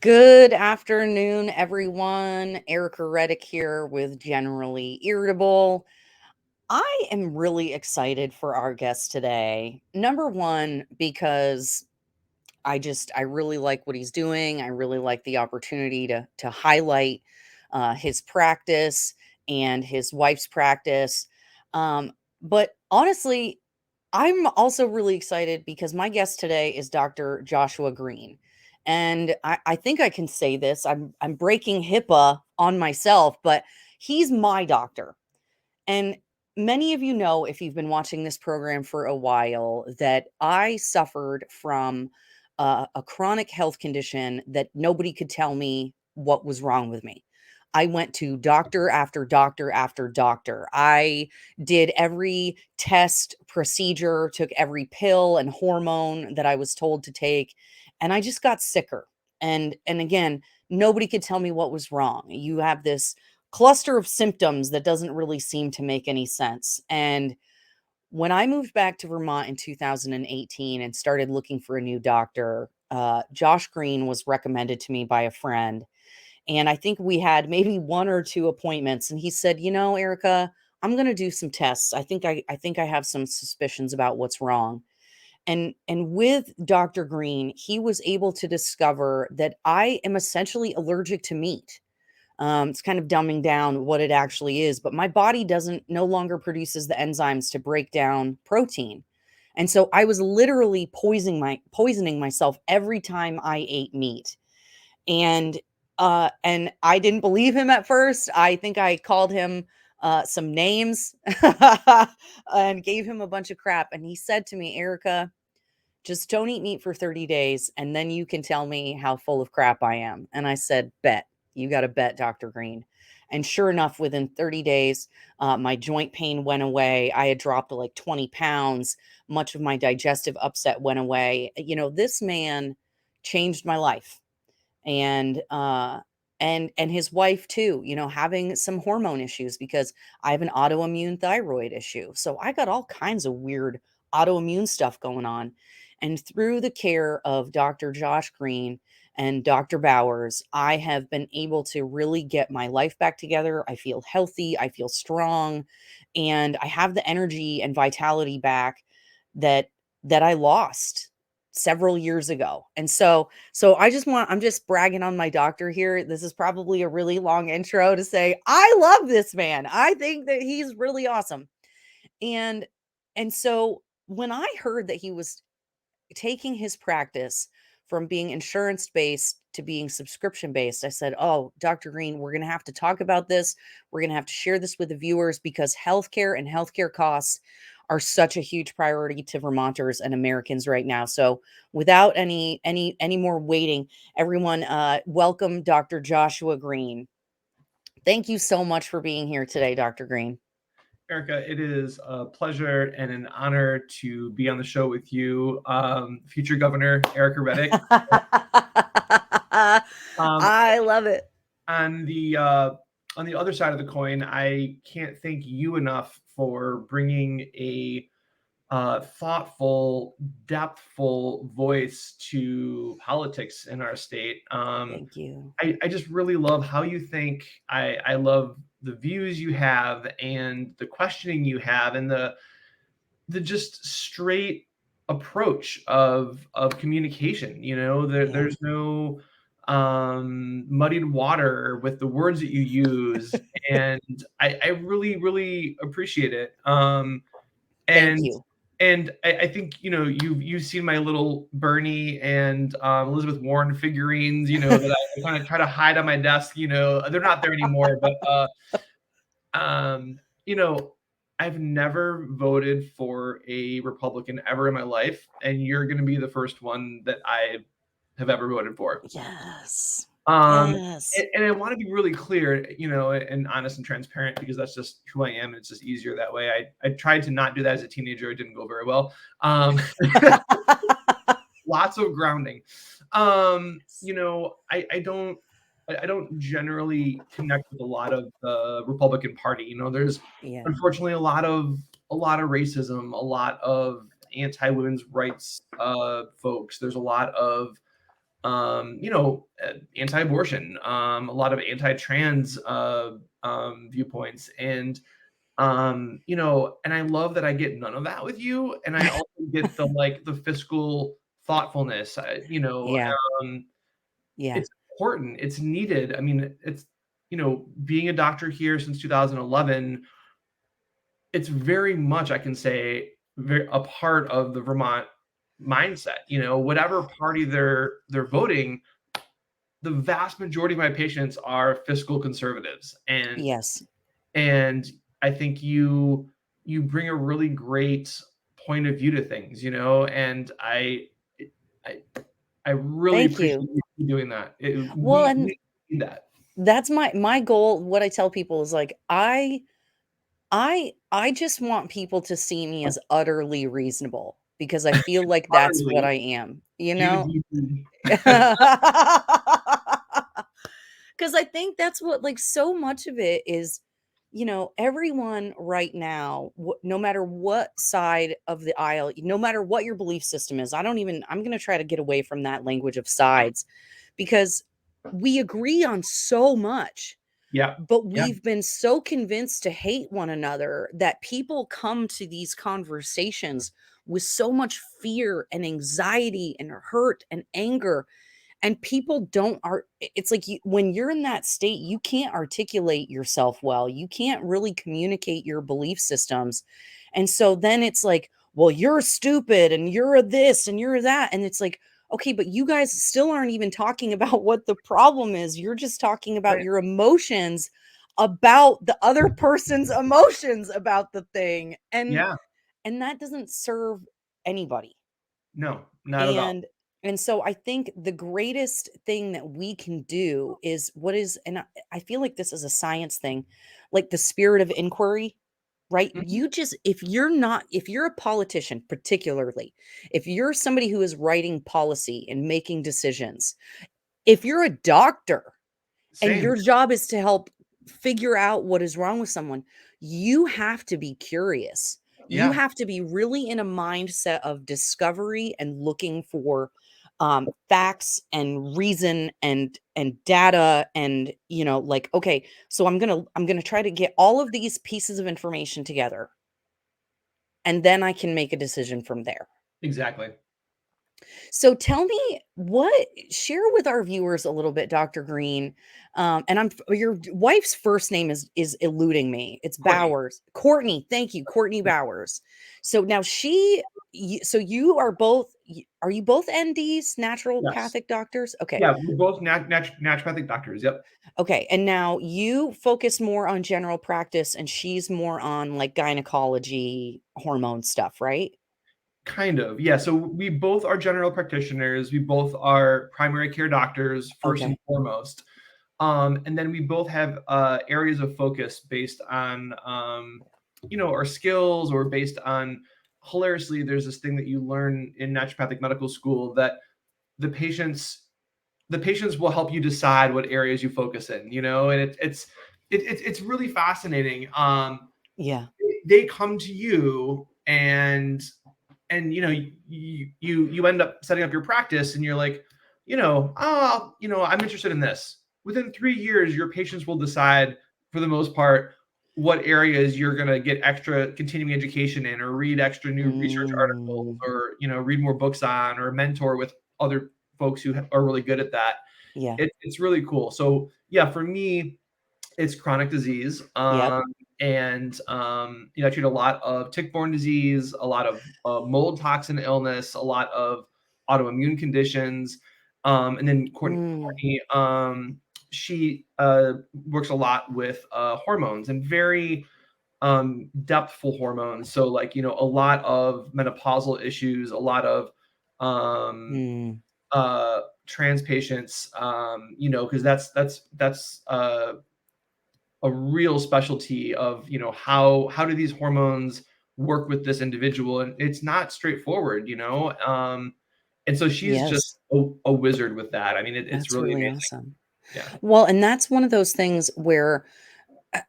Good afternoon, everyone. Erica Reddick here with Generally Irritable. I am really excited for our guest today. Number one, because I really like what he's doing. I really like the opportunity to highlight his practice and his wife's practice. But honestly, I'm also really excited because my guest today is Dr. Joshua Green. And I think I can say this. I'm breaking HIPAA on myself, but he's my doctor. And many of you know, if you've been watching this program for a while, that I suffered from a chronic health condition that nobody could tell me what was wrong with me. I went to doctor after doctor after doctor. I did every test, procedure, took every pill and hormone that I was told to take, and I just got sicker. And again, nobody could tell me what was wrong. You have this cluster of symptoms that doesn't really seem to make any sense. And when I moved back to Vermont in 2018 and started looking for a new doctor, Josh Green was recommended to me by a friend. And I think we had maybe one or two appointments. And he said, Erica, I'm going to do some tests. I think I have some suspicions about what's wrong. And with Dr. Green, he was able to discover that I am essentially allergic to meat. It's kind of dumbing down what it actually is, but my body doesn't no longer produces the enzymes to break down protein. And so I was literally poisoning myself every time I ate meat. And I didn't believe him at first. I think I called him some names and gave him a bunch of crap. And he said to me, Erica, just don't eat meat for 30 days and then you can tell me how full of crap I am. And I said, bet. You got to bet, Dr. Green. And sure enough, within 30 days, my joint pain went away. I had dropped to like 20 pounds. Much of my digestive upset went away. This man changed my life. And his wife too, having some hormone issues because I have an autoimmune thyroid issue. So I got all kinds of weird autoimmune stuff going on. And through the care of Dr. Josh Green and Dr. Bowers, I have been able to really get my life back together. I feel healthy, I feel strong, and I have the energy and vitality back that I lost several years ago. And so I'm just bragging on my doctor here. This is probably a really long intro to say I love this man. I think that he's really awesome. And and so when I heard that he was taking his practice from being insurance based to being subscription based, I said, "Oh, Dr. Green, we're going to have to talk about this. We're going to have to share this with the viewers because healthcare and healthcare costs are such a huge priority to Vermonters and Americans right now." So, without any more waiting, everyone, welcome Dr. Joshua Green. Thank you so much for being here today, Dr. Green. Erica, it is a pleasure and an honor to be on the show with you, future Governor Erica Reddick. I love it. On the other side of the coin, I can't thank you enough for bringing a thoughtful, depthful voice to politics in our state. Thank you. I just really love how you think. I love the views you have and the questioning you have and the just straight approach of communication. There's no muddied water with the words that you use, and I really really appreciate it. Thank And you. I think you've seen my little Bernie and Elizabeth Warren figurines, that I kind of try to hide on my desk. They're not there anymore, but I've never voted for a Republican ever in my life, and you're going to be the first one that I have ever voted for. Yes. Um, Yes. and I want to be really clear, and honest and transparent, because that's just who I am. It's just easier that way. I tried to not do that as a teenager. It didn't go very well. Lots of grounding. I don't generally connect with a lot of the Republican Party. There's Yeah. unfortunately a lot of racism, a lot of anti-women's rights folks. There's a lot of anti-abortion, a lot of anti-trans viewpoints, and and I love that I get none of that with you, and I also get the fiscal thoughtfulness. Yeah. Yeah. It's important. It's needed. I mean, it's being a doctor here since 2011. It's very much, I can say, very a part of the Vermont mindset. Whatever party they're voting, the vast majority of my patients are fiscal conservatives, and Yes. and I think you bring a really great point of view to things, and I I really Thank appreciate you. you doing that. Well, We and need that. that's my goal. What I tell people is like, I just want people to see me as utterly reasonable because I feel like that's what Utterly. I am, you know? GDP. 'Cause I think that's what like, so much of it is, everyone right now, no matter what side of the aisle, no matter what your belief system is, I'm gonna try to get away from that language of sides because we agree on so much, Yeah. but Yeah. we've been so convinced to hate one another that people come to these conversations with so much fear and anxiety and hurt and anger, and people don't are it's like when you're in that state, you can't articulate yourself well. You can't really communicate your belief systems. And so then it's like, well, you're stupid and you're a this and you're that. And it's like, okay, but you guys still aren't even talking about what the problem is. You're just talking about Right. your emotions about the other person's emotions about the thing. Yeah. And that doesn't serve anybody. No, not at all. And so I think the greatest thing that we can do is I feel like this is a science thing, like the spirit of inquiry, right? Mhm. If you're a politician, particularly, if you're somebody who is writing policy and making decisions, if you're a doctor, and Same. your job is to help figure out what is wrong with someone, you have to be curious. You Yeah. have to be really in a mindset of discovery and looking for facts and reason and data and like, okay, so I'm gonna try to get all of these pieces of information together, and then I can make a decision from there. Exactly. So tell me share with our viewers a little bit, Dr. Green. And your wife's first name is eluding me. It's Courtney. Bowers. Courtney, thank you, Courtney Bowers. So now so you are both, are you both NDs, Yes. naturopathic doctors? Okay. Yeah, we're both naturopathic doctors. Yep. Okay. And now you focus more on general practice and she's more on like gynecology, hormone stuff, right? Kind of. Yeah. So we both are general practitioners. We both are primary care doctors first and Okay. foremost. And then we both have areas of focus based on our skills, or based on, hilariously, there's this thing that you learn in naturopathic medical school, that the patients the patients will help you decide what areas you focus in, and it's really fascinating. Yeah. They come to you, and you end up setting up your practice, and you're like, I'm interested in this. Within 3 years, your patients will decide, for the most part, what areas you're going to get extra continuing education in, or read extra new research articles, Mm, or read more books on, or mentor with other folks who are really good at that. yeah. It's really cool. So yeah, for me, it's chronic disease. Yep. I treat a lot of tick-borne disease, a lot of mold toxin illness, a lot of autoimmune conditions. And then Mm, Courtney, she works a lot with hormones, and very depthful hormones. So, like, a lot of menopausal issues, a lot of um, mm. trans patients, because that's a real specialty of, how do these hormones work with this individual, and it's not straightforward. And so she's just Yes, a wizard with that. I mean, it's that's really really amazing. awesome. Yeah. Well, and that's one of those things where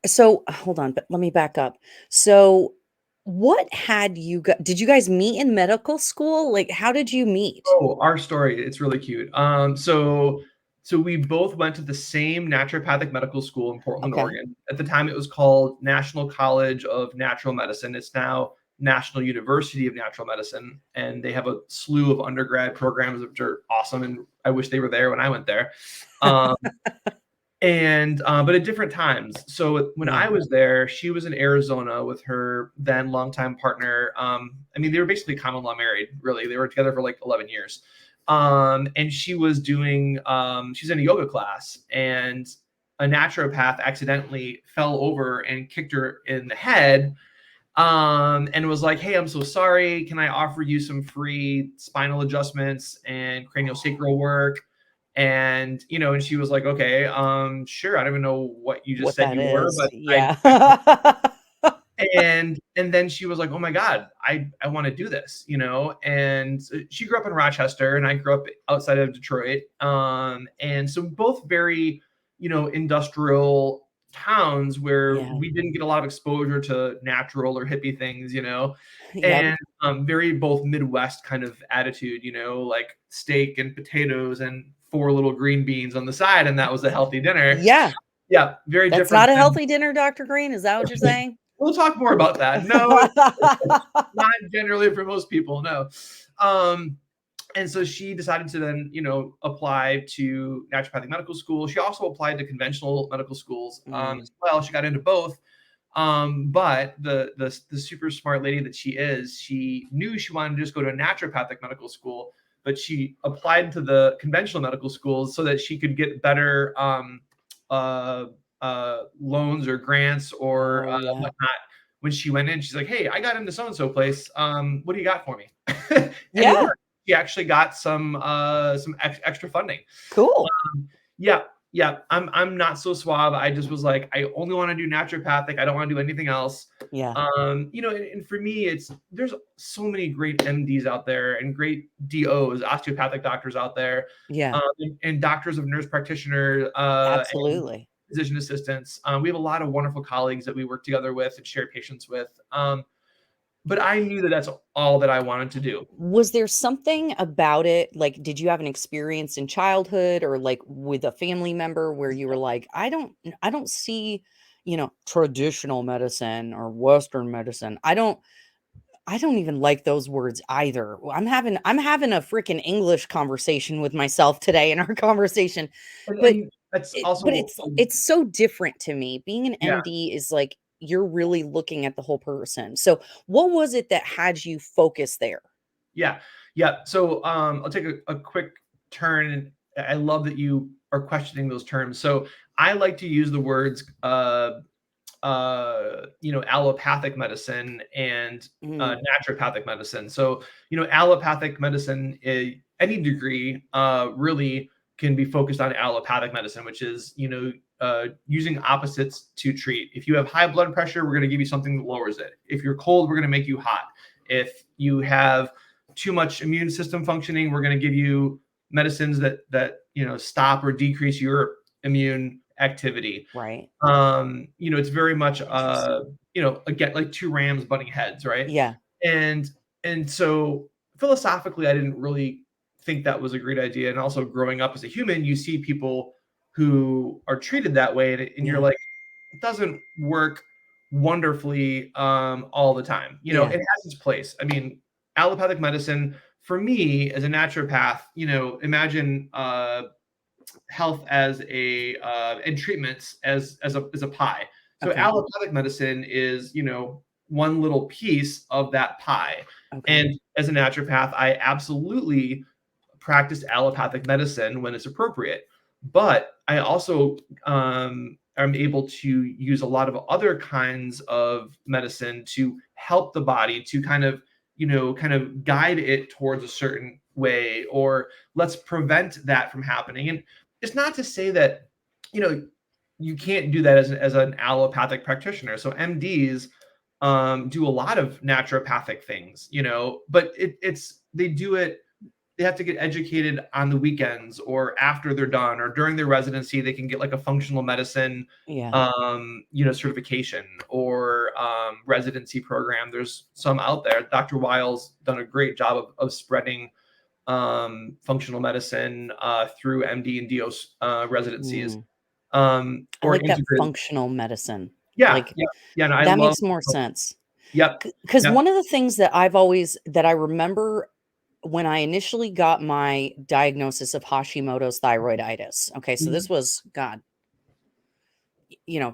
so hold on, but let me back up. So What had you did you guys meet in medical school? Like, how did you meet? Oh, our story, it's really cute. So we both went to the same naturopathic medical school in Portland, Okay. Oregon. At the time, it was called National College of Natural Medicine. It's now National University of Natural Medicine, and they have a slew of undergrad programs which are awesome. And I wish they were there when I went there. Um, but at different times. So when Yeah. I was there, she was in Arizona with her then longtime partner. I mean, they were basically common law married, really. They were together for like 11 years. And she was doing, she's in a yoga class, and a naturopath accidentally fell over and kicked her in the head, and was like, "Hey, I'm so sorry. Can I offer you some free spinal adjustments and craniosacral work?" And and she was like, "Okay, sure. I don't even know what you just What said that you were, is. but I." Yeah. And then she was like, "Oh my God, I want to do this," And she grew up in Rochester, and I grew up outside of Detroit, and so both very, industrial towns where Yeah. we didn't get a lot of exposure to natural or hippie things, Yep. and very both Midwest kind of attitude, like steak and potatoes and four little green beans on the side, and that was a healthy dinner. Yeah. Yeah, very That's different not a than. healthy dinner, Dr. Green. Is that what you're saying? We'll talk more about that. No, it's not generally for most people, no. Um, and so she decided to then, apply to naturopathic medical school. She also applied to conventional medical schools Mm, as well. She got into both. But the super smart lady that she is, she knew she wanted to just go to a naturopathic medical school, but she applied to the conventional medical schools so that she could get better uh, loans or grants or oh, yeah. whatnot. When she went in, she's like, "Hey, I got into so and so place. What do you got for me?" And it Yeah. worked. She actually got some extra funding. Cool. Yeah, yeah. I'm not so suave. I just was like, I only want to do naturopathic. I don't want to do anything else. Yeah. And for me, there's so many great MDs out there and great DOs, osteopathic doctors out there, Yeah. and doctors of nurse practitioner and Absolutely. physician assistants. We have a lot of wonderful colleagues that we work together with and share patients with. But I knew that that's all that I wanted to do. Was there something about it, like, did you have an experience in childhood or, like, with a family member where you were like, I don't see, traditional medicine or Western medicine. I don't even like those words either. I'm having a freaking English conversation with myself today in our conversation. But And that's it but also, it's so different to me. Being an yeah. MD is like you're really looking at the whole person. So, what was it that had you focus there? Yeah. Yeah. So I'll take a quick turn. And I love that you are questioning those terms. So I like to use the words allopathic medicine and Mm, naturopathic medicine. So, allopathic medicine, any degree really can be focused on allopathic medicine, which is, using opposites to treat. If you have high blood pressure, we're going to give you something that lowers it. If you're cold, we're going to make you hot. If you have too much immune system functioning, we're going to give you medicines that stop or decrease your immune activity. right. It's very much Interesting. again, like two rams butting heads, right? Yeah. And so philosophically, I didn't really think that was a great idea. And also growing up as a human, you see people who are treated that way, and you're Yeah. like, it doesn't work wonderfully all the time. Yeah. It has its place. I mean, allopathic medicine for me as a naturopath, imagine health as a and treatments as a pie. So Okay. allopathic medicine is one little piece of that pie. Okay. And as a naturopath, I absolutely practice allopathic medicine when it's appropriate. But I also am able to use a lot of other kinds of medicine to help the body to kind of guide it towards a certain way, or let's prevent that from happening. And it's not to say that you can't do that as an allopathic practitioner. So MDs do a lot of naturopathic things, but they do it they have to get educated on the weekends or after they're done or during their residency. They can get like a functional medicine, Yeah. certification or residency program. There's some out there. Dr. Weil's done a great job of spreading functional medicine through MD and DOs residencies. I Or like that integrated. functional medicine. Yeah, Like, yeah, yeah. No, I that love. makes more sense. Yep, Because yep. one of the things that I remember when I initially got my diagnosis of Hashimoto's thyroiditis. Okay, so this Mhm. was, God,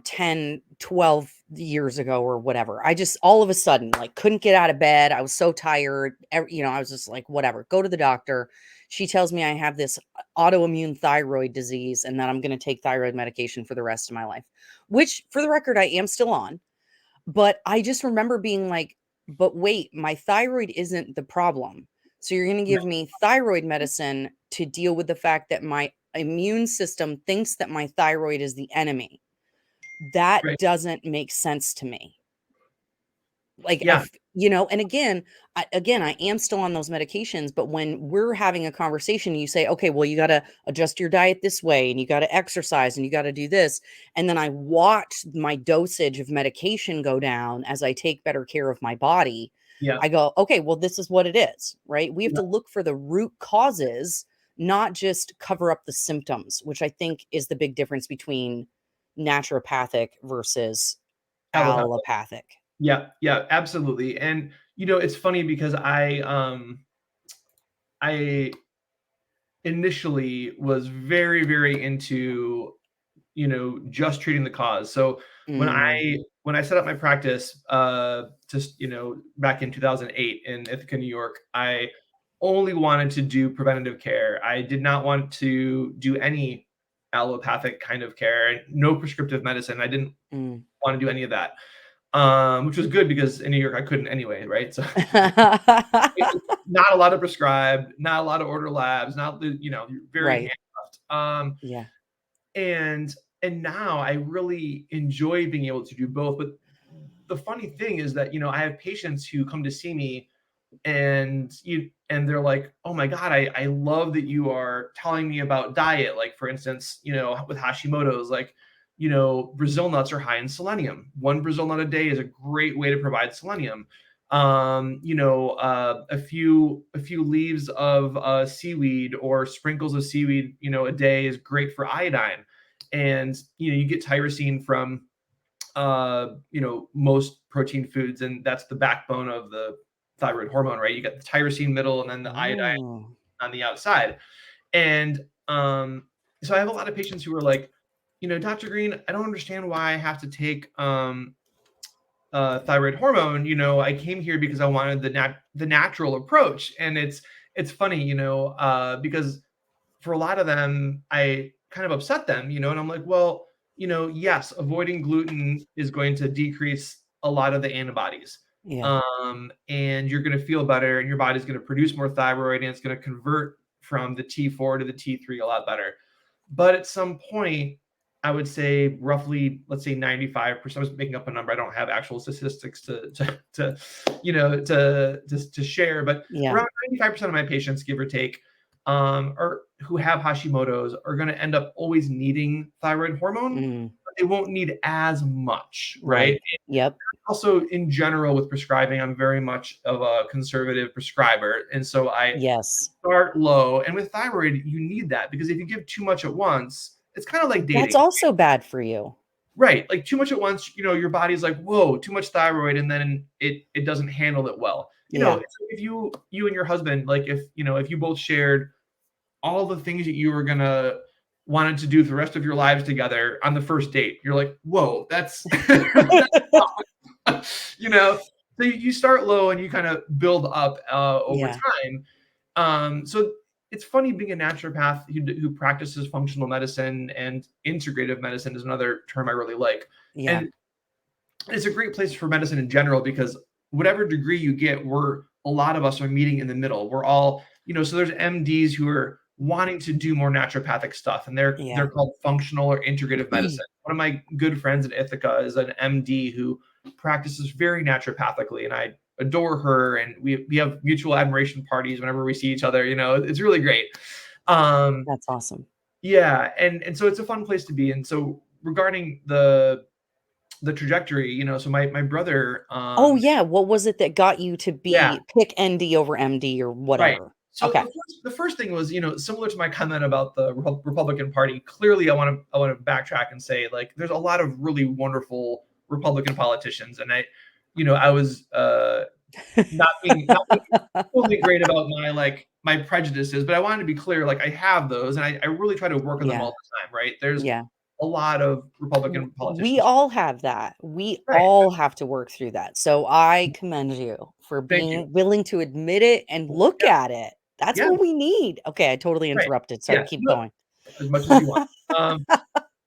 10, 12 years ago or whatever. I just all of a sudden like couldn't get out of bed. I was so tired. I was just like, whatever, go to the doctor. She tells me I have this autoimmune thyroid disease and that I'm going to take thyroid medication for the rest of my life, which for the record, I am still on. But I just remember being like, but wait, my thyroid isn't the problem. So you're going to give me thyroid medicine to deal with the fact that my immune system thinks that my thyroid is the enemy. That Right. doesn't make sense to me. Like Yeah, and again, I am still on those medications, but when we're having a conversation, you say, okay, well, you got to adjust your diet this way and you got to exercise and you got to do this. And then I watch my dosage of medication go down as I take better care of my body. yeah, I go, okay, well, this is what it is, right? We have yeah. to look for the root causes, not just cover up the symptoms, which I think is the big difference between naturopathic versus Allopathic. allopathic. Yeah, yeah, absolutely. And it's funny because I initially was very, very into just treating the cause. So when Mm, I set up my practice, just back in 2008 in Ithaca, New York, I only wanted to do preventative care. I did not want to do any allopathic kind of care, no prescriptive medicine. I didn't mm. want to do any of that, which was good because in New York I couldn't anyway, right? So not a lot of prescribed, not a lot of order labs, not you're very Right. handcuffed. Yeah. And now I really enjoy being able to do both. But the funny thing is that I have patients who come to see me and they're like, oh my god, I love that you are telling me about diet. Like for instance, with Hashimoto's, like Brazil nuts are high in selenium. One Brazil nut a day is a great way to provide selenium. A few leaves of seaweed or sprinkles of seaweed a day is great for iodine. And you get tyrosine from most protein foods, and that's the backbone of the thyroid hormone, right? You got the tyrosine middle and then the iodine Oh. on the outside. And so I have a lot of patients who are like, Dr. Green, I don't understand why I have to take thyroid hormone. I came here because I wanted the natural approach. And it's funny, because for a lot of them, I kind of upset them, and I'm like, well, yes, avoiding gluten is going to decrease a lot of the antibodies. Yeah. And you're going to feel better and your body's going to produce more thyroid and it's going to convert from the T4 to the T3 a lot better. But at some point, I would say roughly, let's say 95%. I was making up a number. I don't have actual statistics to share, but Yeah. around 95% of my patients, give or take, or who have Hashimoto's, are going to end up always needing thyroid hormone, Mm. but they won't need as much, right? Right. Yep. Also, in general, with prescribing, I'm very much of a conservative prescriber, and so I Yes. start low. And with thyroid, you need that because if you give too much at once, it's kind of like That's dating, also bad for you. right? Like too much at once, your body's like, whoa, too much thyroid, and then it doesn't handle it well. Yeah. It's like if you and your husband, like if you both shared all the things that you were gonna wanted to do for the rest of your lives together on the first date, you're like, whoa, that's you know. So you start low and you kind of build up over Yeah. time. So it's funny being a naturopath who practices functional medicine, and integrative medicine is another term I really like. Yeah. And it's a great place for medicine in general because whatever degree you get, a lot of us are meeting in the middle. We're all, so there's MDs who are wanting to do more naturopathic stuff, and Yeah. they're called functional or integrative medicine. One of my good friends in Ithaca is an MD who practices very naturopathically, and I adore her, and we have mutual admiration parties whenever we see each other. It's really great. That's awesome. Yeah, and so it's a fun place to be. And so regarding the trajectory, so my brother, Oh, yeah, what was it that got you to yeah, pick ND over MD or right. whatever? So Okay. the first thing was, similar to my comment about the Republican Party. Clearly, I want to backtrack and say, like, there's a lot of really wonderful Republican politicians, and I was not being totally great about my prejudices, but I wanted to be clear, like, I have those, and I really try to work on them Yeah, all the time. Right? There's yeah. a lot of Republican We politicians. all have that. We Right. all have to work through that. So I commend you for Thank you. being willing to admit it and look Yeah. at it. That's Yeah. what we need. Okay, I totally Right. interrupted. Sorry, Yeah. keep No, going. as much as you want. Um,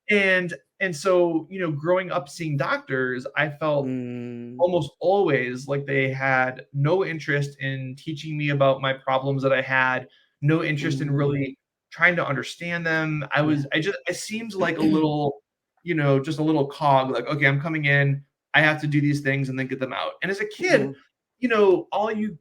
and so, growing up seeing doctors, I felt Mm, almost always like they had no interest in teaching me about my problems that I had, no interest in mm, really trying to understand them. yeah. I seemed like a little, just a little cog, like, okay, I'm coming in, I have to do these things and then get them out. And as a kid, Mm, all you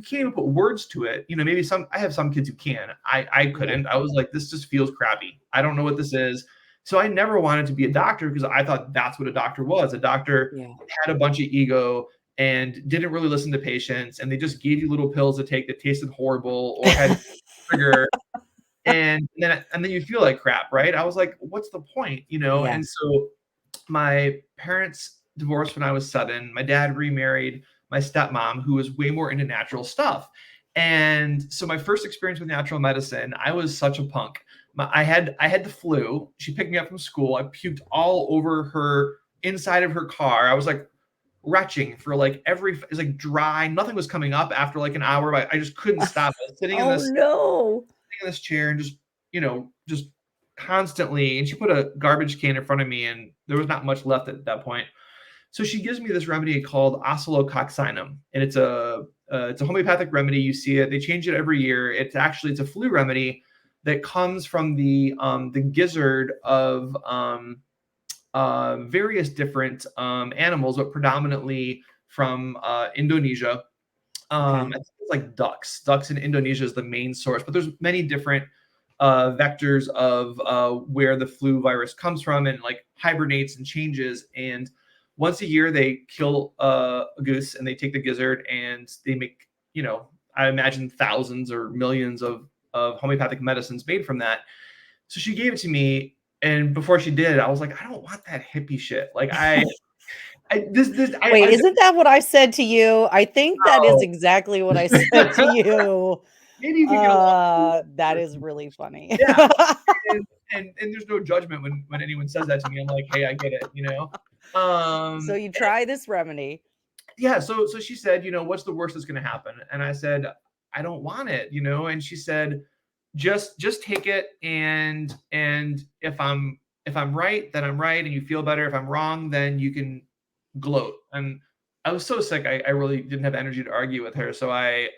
can't even put words to it. Maybe I have some kids who can. I yeah, couldn't. I was like, this just feels crappy. I don't know what this is. So I never wanted to be a doctor because I thought that's what a doctor was. A doctor yeah. had a bunch of ego and didn't really listen to patients, and they just gave you little pills to take that tasted horrible or had sugar, and then you feel like crap, right? I was like, what's the point, Yeah. And so my parents divorced when I was 7. My dad remarried my stepmom, who was way more into natural stuff. And so my first experience with natural medicine, I was such a punk. I had the flu. She picked me up from school. I puked all over her inside of her car. I was like retching for like it was like dry. Nothing was coming up after like an hour. I just couldn't stop. I was Oh, no. sitting in this chair and just constantly. And she put a garbage can in front of me, and there was not much left at that point. So she gives me this remedy called oscillococcinum, and it's a homeopathic remedy. You see it; they change it every year. It's a flu remedy that comes from the gizzard of various different animals, but predominantly from Indonesia. I Okay. think it's like ducks. Ducks in Indonesia is the main source, but there's many different vectors of where the flu virus comes from, and like hibernates and changes. And once a year, they kill a goose and they take the gizzard and they make, I imagine thousands or millions of homeopathic medicines made from that. So she gave it to me, and before she did, I was like, I don't want that hippie shit. Like I this Wait, I isn't that what I said to you? I think that is know. exactly what I said to you. Maybe you could get along with That this is person. really funny. Yeah. And there's no judgment when anyone says that to me. I'm like, hey, I get it. So you try this remedy. Yeah. So she said, what's the worst that's gonna happen? And I said, I don't want it. And she said, just take it, and if I'm right, then I'm right, and you feel better. If I'm wrong, then you can gloat. And I was so sick, I really didn't have energy to argue with her. So I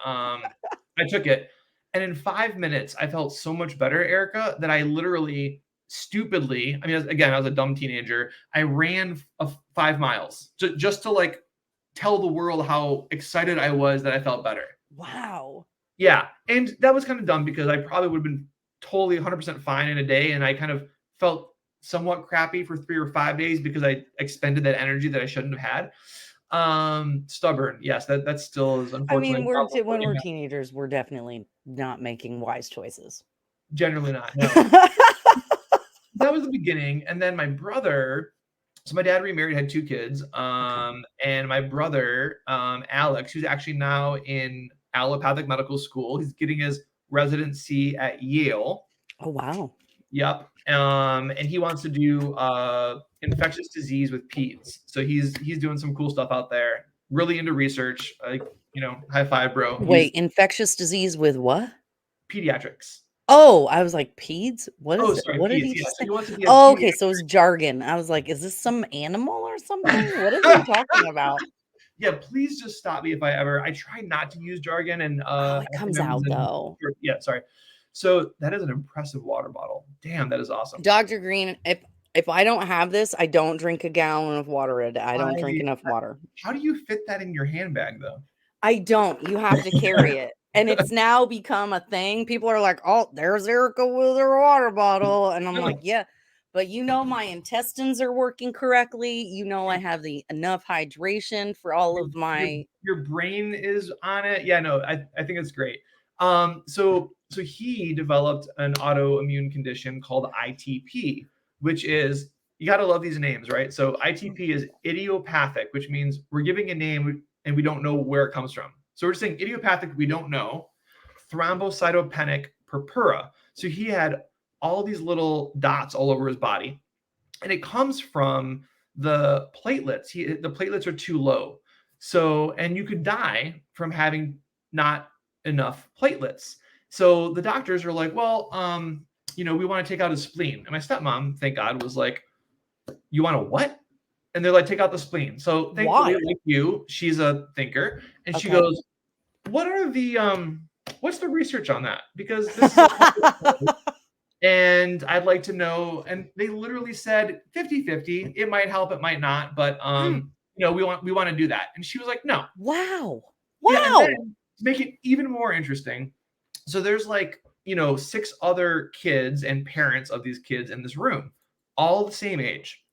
took it. And in 5 minutes, I felt so much better, Erica, that I literally stupidly, I mean, again, I was a dumb teenager. I ran 5 miles just to like tell the world how excited I was that I felt better. Wow. Yeah. And that was kind of dumb because I probably would have been totally 100% fine in a day. And I kind of felt somewhat crappy for 3 or 5 days because I expended that energy that I shouldn't have had. Stubborn. Yes, that still is I unfortunately mean, a problem for when me we're now. teenagers, we're definitely not making wise choices. Generally not. No. That was the beginning. And then my brother, so my dad remarried, had 2 kids. Okay. And my brother, Alex, who's actually now in allopathic medical school, he's getting his residency at Yale. Oh, wow. Yep. And he wants to do infectious disease with peds. So he's doing some cool stuff out there. Really into research. Like, high five, bro. He's Wait, infectious disease with what? pediatrics. Oh, I was like, peds? What Oh, is it? sorry, What did peds. he Yeah. just So say? he wants to be a Oh, okay. So it's pediatric. jargon. I was like, is this some animal or something? What is he talking about? Yeah, please just stop me if I try not to use jargon and Oh, it comes acronyms out and though. yeah, sorry. So that is an impressive water bottle. Damn, that is awesome. Dr. Green, If I don't have this, I don't drink a gallon of water a day. I don't drink I enough water. How do you fit that in your handbag, though? I don't. You have to carry it. And it's now become a thing. People are like, "Oh, there's Erica with her water bottle." And I'm like, No. "Yeah, but my intestines are working correctly. I have the enough hydration for all your, of your my." your brain is on it. Yeah, no, I think it's great. So he developed an autoimmune condition called ITP, which is, you got to love these names, right? So ITP is idiopathic, which means we're giving a name and we don't know where it comes from. So we're saying idiopathic, we don't know. Thrombocytopenic purpura. So he had all these little dots all over his body, and it comes from the platelets. The platelets are too low. So, and you could die from having not enough platelets. So the doctors are like, well, we want to take out his spleen. And my stepmom, thank God, was like, you want to what? And they're like, take out the spleen. So thankfully, Why? like you, she's a thinker, and she Okay. goes, what are the what's the research on that? Because this is a and I'd like to know. And they literally said 50-50. It might help, it might not, but we want to do that. And she was like, no. Wow. Yeah, and then Wow. to make it even more interesting, so there's like, 6 other kids and parents of these kids in this room, all the same age.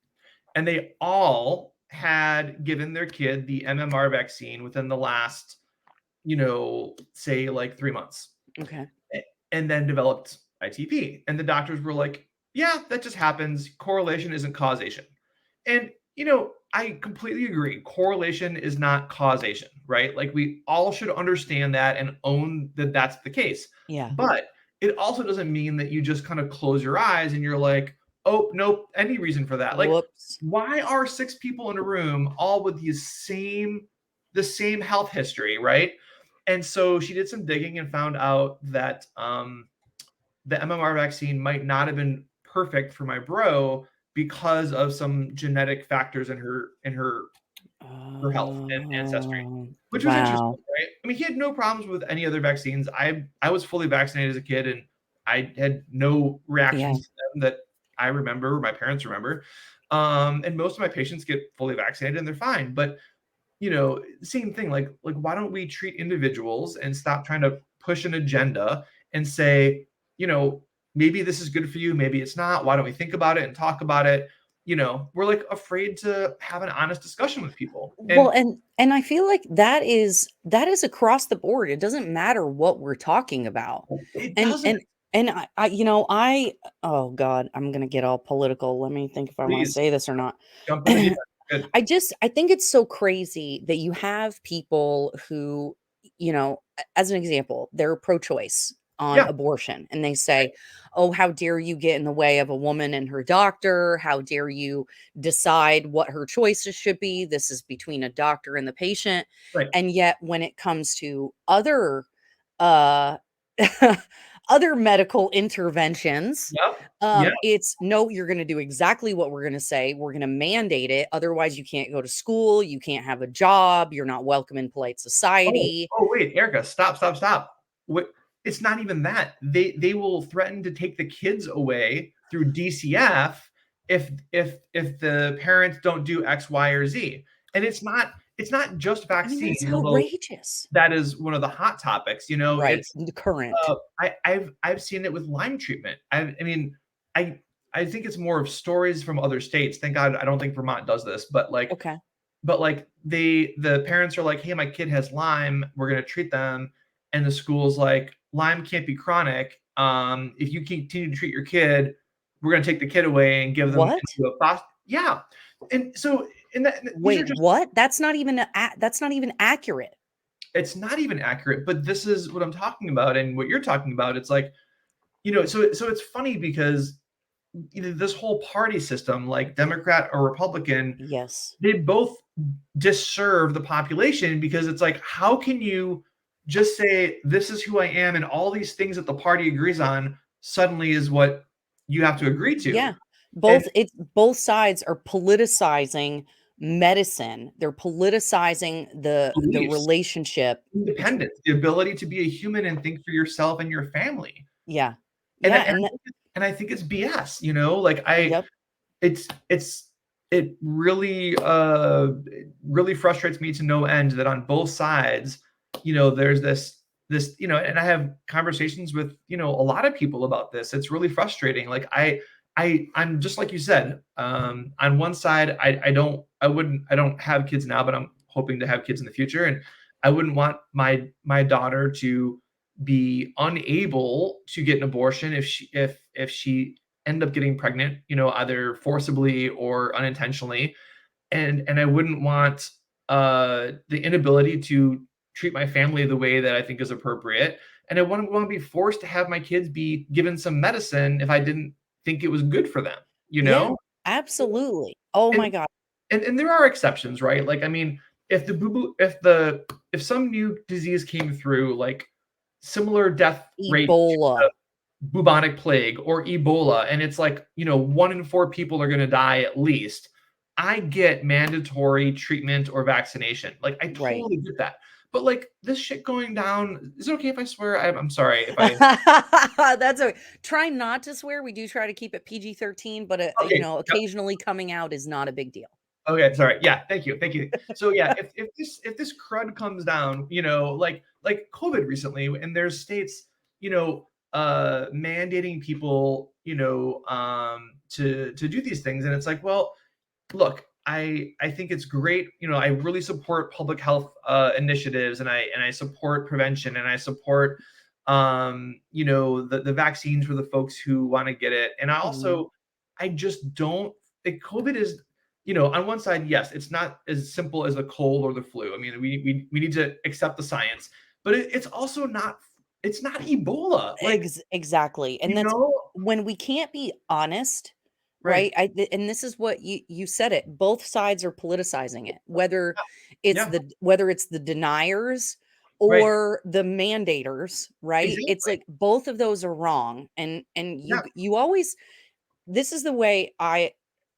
And they all had given their kid the MMR vaccine within the last, say like 3 months. Okay. And then developed ITP. And the doctors were like, yeah, that just happens. Correlation isn't causation. And, I completely agree. Correlation is not causation, right? Like, we all should understand that and own that that's the case. Yeah. But it also doesn't mean that you just kind of close your eyes and you're like, oh, nope, any reason for that. Like, Whoops. why are 6 people in a room all with the same health history, right? And so she did some digging and found out that the MMR vaccine might not have been perfect for my bro because of some genetic factors in her health and ancestry, which was interesting, Wow. right? I mean, he had no problems with any other vaccines. I was fully vaccinated as a kid, and I had no Yeah. reactions to them that I remember or my parents remember. And most of my patients get fully vaccinated and they're fine. But same thing, like why don't we treat individuals and stop trying to push an agenda and say, maybe this is good for you, maybe it's not. Why don't we think about it and talk about it? We're like afraid to have an honest discussion with people. Well, And and I feel like that is across the board. It doesn't matter what we're talking about. it And doesn't. and I oh God, I'm gonna get all political. Let me think if I want to Please say this or not. jump in the deep end. Good. I think it's so crazy that you have people who, as an example, they're pro-choice on Yeah, abortion and they say, "Oh, how dare you get in the way of a woman and her doctor? How dare you decide what her choices should be? This is between a doctor and the patient." right. And yet when it comes to other uh other medical interventions, Yep. Yeah. it's no, you're going to do exactly what we're going to say. We're going to mandate it. Otherwise, you can't go to school. You can't have a job. You're not welcome in polite society. Oh, wait, Erica, stop. What? It's not even that. They will threaten to take the kids away through DCF if the parents don't do X, Y, or Z. And it's not just I mean, that's vaccines, although outrageous. that is one of the hot topics. Right. It's The current. I've seen it with Lyme treatment. I mean, I I think it's more of stories from other states. Thank God I don't think Vermont does this, but like Okay. the parents are like, hey, my kid has Lyme, we're gonna treat them, and the school's like, Lyme can't be chronic. If you continue to treat your kid, we're gonna take the kid away and give them What? into a foster. Yeah, and so these are Wait, just, what? That's not even accurate. it's not even accurate, but this is what I'm talking about and what you're talking about. It's like, so it's funny because this whole party system, like Democrat or Republican, Yes. they both disserve the population, because it's like, how can you just say this is who I am and all these things that the party agrees on suddenly is what you have to agree to? Yeah. And Both sides are politicizing medicine. They're politicizing the beliefs, relationship between. independence, the ability to be a human and think for yourself and your family. Yeah. And Yeah, and and and I think it's BS, like yep. it really really frustrates me to no end that on both sides, there's this, and I have conversations with, a lot of people about this. It's really frustrating. Like I'm just like you said, on one side, I don't have kids now, but I'm hoping to have kids in the future. And I wouldn't want my daughter to be unable to get an abortion if she end up getting pregnant, either forcibly or unintentionally. And I wouldn't want the inability to treat my family the way that I think is appropriate. And I wouldn't want to be forced to have my kids be given some medicine if I didn't think it was good for them, you Yeah, know? absolutely. Oh my And god. and there are exceptions, right? Like, I mean, if the boo boo if some new disease came through, like similar death rate to Ebola. the bubonic plague or Ebola, and it's like, 1 in 4 people are gonna die at least, I get mandatory treatment or vaccination. Like, I Right. totally get that. But, like, this shit going down, is it okay if I swear? I'm sorry if I That's okay. Try not to swear. We do try to keep it PG-13, but, okay, yep. occasionally coming out is not a big deal. Okay, sorry. Yeah, thank you, thank you. So yeah, if this crud comes down, like COVID recently, and there's states, mandating people, to do these things, and it's like, well, look, I think it's great. I really support public health initiatives, and I support prevention, and I support the vaccines for the folks who want to get it. And Mhm. I just don't think COVID is, on one side, yes, it's not as simple as the cold or the flu. I mean, we need to accept the science, but it's also not, it's not Ebola. Like, Exactly, and you that's know, when we can't be honest, right. right? And this is what you said it, both sides are politicizing it, Yeah. whether it's the deniers Right. or the mandators, right? It's Exactly. like both of those are wrong, and Yeah. you always this is the way I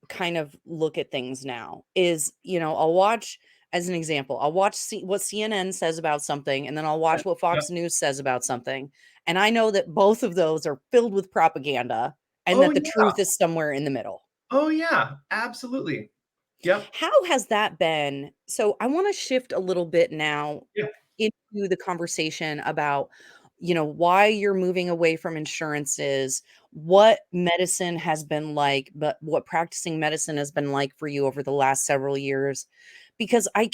kind of look at things now is, I'll watch as an example, I'll watch what CNN says about something, and then I'll Yeah. watch what Yep. Fox News says about something. And I know that both of those are filled with propaganda and Oh that the yeah. truth is somewhere in the middle. Oh yeah. Absolutely. Yep. How has that been? So I want to shift a little bit now Yeah. into the conversation about, why you're moving away from insurances, what medicine has been like, but what practicing medicine has been like for you over the last several years. Because I'm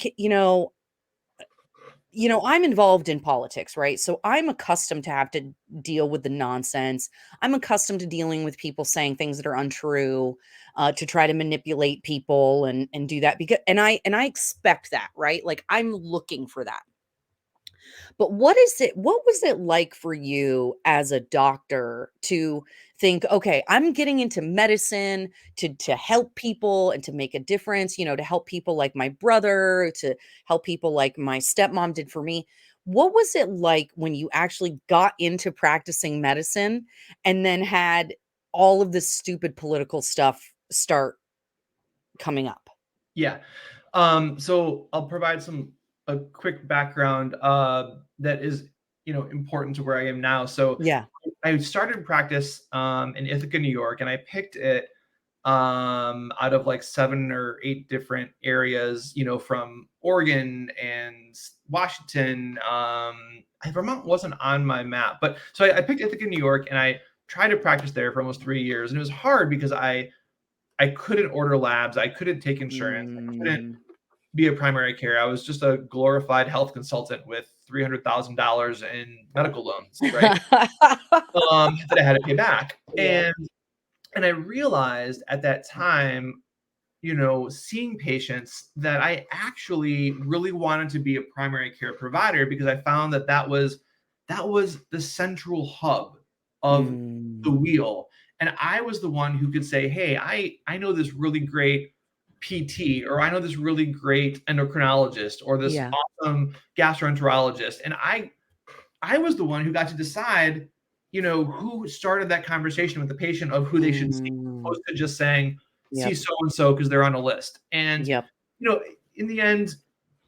involved in politics, right? So I'm accustomed to have to deal with the nonsense. I'm accustomed to dealing with people saying things that are untrue, to try to manipulate people and do that because and I expect that, right? Like I'm looking for that. But what was it like for you as a doctor to think, "Okay, I'm getting into medicine to help people and to make a difference, to help people like my brother, to help people like my stepmom did for me." What was it like when you actually got into practicing medicine and then had all of this stupid political stuff start coming up? Yeah. So I'll provide a quick background that is, important to where I am now. So Yeah. I started practice in Ithaca, New York, and I picked it out of like 7 or 8 different areas, from Oregon and Washington. Vermont wasn't on my map, but so I picked Ithaca, New York, and I tried to practice there for almost 3 years, and it was hard because I couldn't order labs, I couldn't take insurance, I couldn't Mm. be a primary care. I was just a glorified health consultant with $300,000 in medical loans, right? That I had to pay back. Yep. And I realized at that time, seeing patients, that I actually really wanted to be a primary care provider because I found that was the central hub of the Mm. wheel. And I was the one who could say, "Hey, I know this really great PT, or I know this really great endocrinologist, or this Yeah. awesome gastroenterologist." And I was the one who got to decide, who started that conversation with the patient of who they should see, Mm. opposed to just saying, "See Yep. so and so because they're on a list." And Yep. you know, in the end,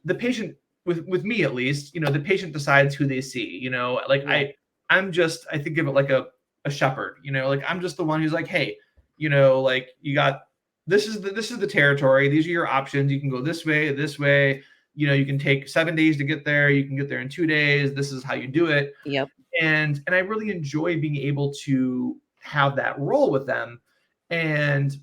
the patient, with me at least, the patient decides who they see. Like Yeah. I think of it like a shepherd. Like I'm just the one who's like, "Hey, like you got." this is the territory. These are your options. You can go this way, this way. You know, you can take 7 days to get there. You can get there in 2 days. This is how you do it. Yep. And I really enjoy being able to have that role with them. And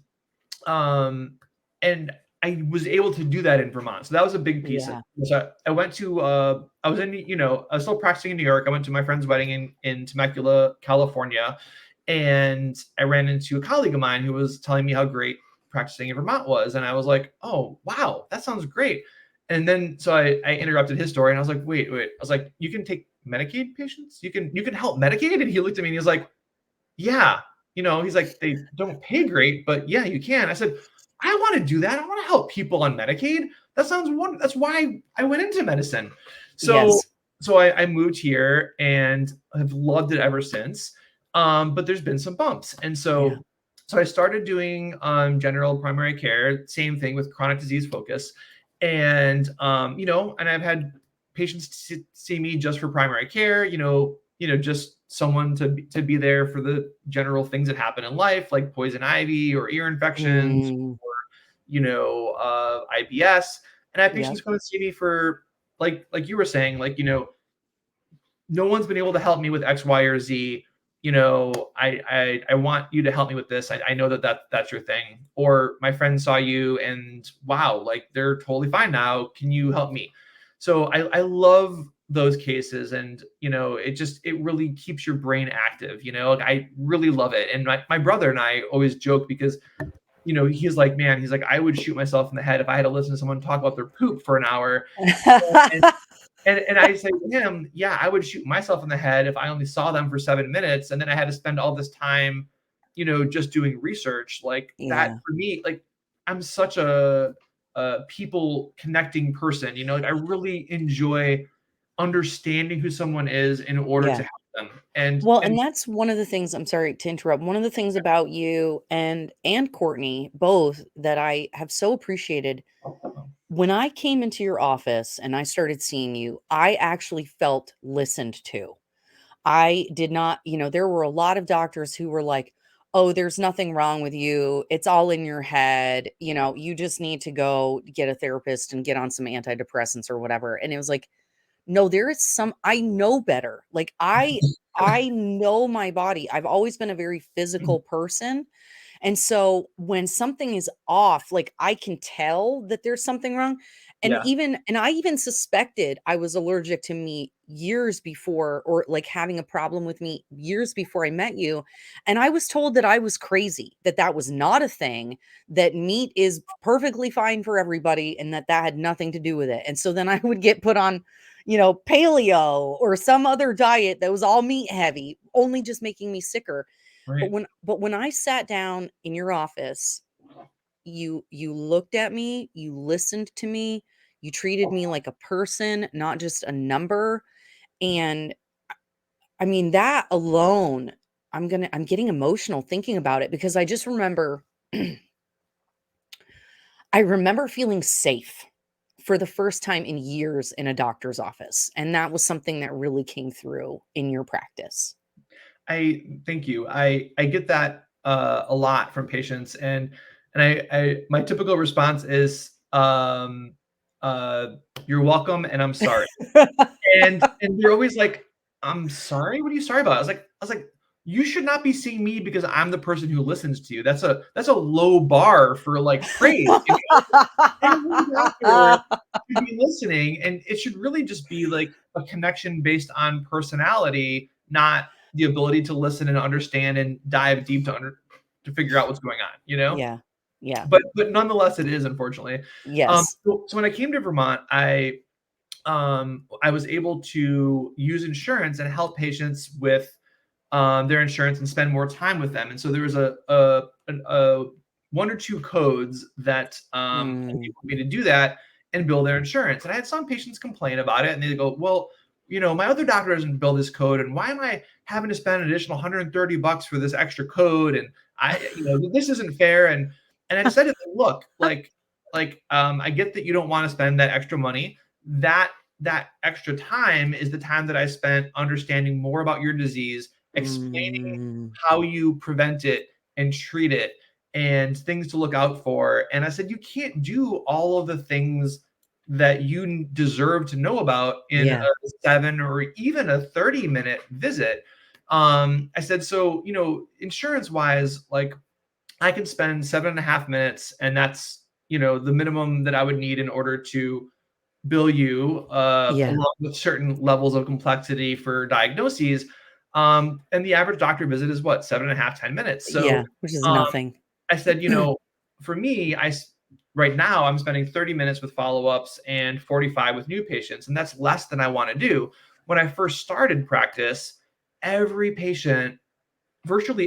and I was able to do that in Vermont. So that was a big piece of Yeah. it. So I went to I was in, you know, I was still practicing in New York. I went to my friend's wedding in Temecula, California, and I ran into a colleague of mine who was telling me how great practicing in Vermont was. And I was like, oh wow, that sounds great. And then so I interrupted his story and I was like, wait. I was like, you can take Medicaid patients? You can help Medicaid? And he looked at me and he was like, yeah, you know, he's like, they don't pay great, but yeah, you can. I said, I want to do that. I want to help people on Medicaid. That sounds wonderful. That's why I went into medicine. So, Yes. so I moved here and have loved it ever since. But there's been some bumps. And Yeah. so I started doing general primary care, same thing with chronic disease focus. And, you know, and I've had patients see me just for primary care, just someone to be there for the general things that happen in life, like poison ivy or ear infections, Mm, IBS. And I have yep. patients come and see me for like you were saying, like, no one's been able to help me with X, Y, or Z. I want you to help me with this. I know that's your thing. Or my friend saw you and wow, like they're totally fine now. Can you help me? So I love those cases, and it really keeps your brain active. Like I really love it. And my brother and I always joke because he's like, man, he's like, I would shoot myself in the head if I had to listen to someone talk about their poop for an hour. And I say to him, yeah, I would shoot myself in the head if I only saw them for 7 minutes and then I had to spend all this time, just doing research like that. Yeah. For me, like I'm such a people connecting person. Like I really enjoy understanding who someone is in order to Yeah. help them. And Well, and and that's one of the things, I'm sorry to interrupt. One of the things about you and Courtney, both, that I have so appreciated. When I came into your office and I started seeing you, I actually felt listened to. I did not, there were a lot of doctors who were like, "Oh, there's nothing wrong with you. It's all in your head. You just need to go get a therapist and get on some antidepressants or whatever." And it was like, no, there is I know better. Like I know my body. I've always been a very physical person. And so when something is off, like I can tell that there's something wrong. yeah, And I even suspected I was allergic to meat years before, or like having a problem with meat years before I met you. And I was told that I was crazy, that that was not a thing, that meat is perfectly fine for everybody and that had nothing to do with it. And so then I would get put on, paleo or some other diet that was all meat heavy, only just making me sicker. But right, when I sat down in your office, you looked at me, you listened to me, you treated me like a person, not just a number. And I mean, that alone, I'm getting emotional thinking about it, because I just remember I remember feeling safe for the first time in years in a doctor's office. And that was something that really came through in your practice. I thank you. I get that a lot from patients, and I my typical response is uh you're welcome and I'm sorry. And they're always like, I'm sorry, what are you sorry about? I was like, you should not be seeing me because I'm the person who listens to you. That's a low bar for like praise. Every doctor should be listening, and it should really just be like a connection based on personality, not the ability to listen and understand and dive deep to figure out what's going on, Yeah. Yeah. But nonetheless, it is, unfortunately. Yes. So when I came to Vermont, I was able to use insurance and help patients with their insurance and spend more time with them. And so there was a one or two codes that Mm, enabled me to do that and bill their insurance. And I had some patients complain about it, and they go, "Well, my other doctor doesn't bill this code, and why am I having to spend an additional $130 for this extra code? And this isn't fair." And I decided, look, I get that you don't want to spend that extra money. That extra time is the time that I spent understanding more about your disease, explaining mm, how you prevent it and treat it. and things to look out for. And I said, you can't do all of the things that you deserve to know about in Yeah. a 7 or even a 30-minute visit. I said, so, insurance wise, like I can spend 7.5 minutes, and that's, the minimum that I would need in order to bill you, Yeah. along with certain levels of complexity for diagnoses. And the average doctor visit is what, 7.5, 10 minutes. Yeah. So Which is um, nothing. I said, for me, right now I'm spending 30 minutes with follow-ups and 45 with new patients, and that's less than I want to do. When I first started practice, virtually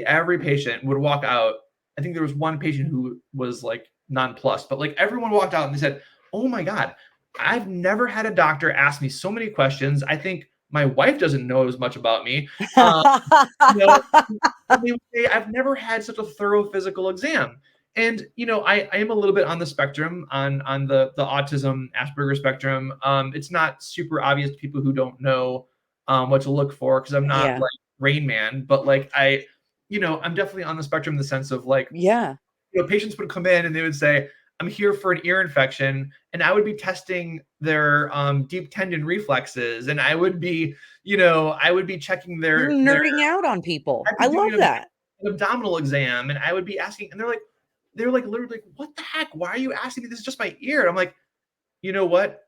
every patient would walk out. I think there was one patient who was like nonplussed, but like everyone walked out and they said, "Oh my God, I've never had a doctor ask me so many questions. I think my wife doesn't know as much about me." Um, you know, and they would say, "I've never had such a thorough physical exam." And I am a little bit on the spectrum, on the autism Asperger spectrum. It's not super obvious to people who don't know what to look for, because I'm not Yeah. like Rain Man, but like I'm definitely on the spectrum in the sense of like, Yeah. patients would come in and they would say, "I'm here for an ear infection," and I would be testing their deep tendon reflexes, and I would be checking You're their nerding out on people. I'd I be doing love that. an abdominal exam, and I would be asking, and they're like literally like, "What the heck? Why are you asking me? This is just my ear." And I'm like, you know what?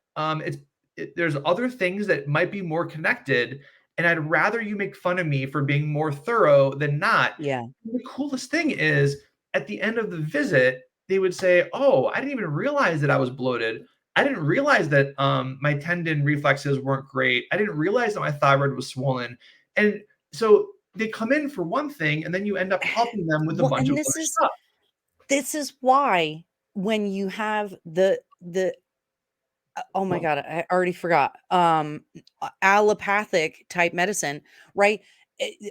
There's other things that might be more connected, and I'd rather you make fun of me for being more thorough than not. Yeah. The coolest thing is, at the end of the visit, they would say, "Oh, I didn't even realize that I was bloated. I didn't realize that my tendon reflexes weren't great. I didn't realize that my thyroid was swollen." And so they come in for one thing, and then you end up helping them with a Well, bunch and of this other is stuff. this is why when you have the oh my god, I already forgot. Allopathic type medicine, right?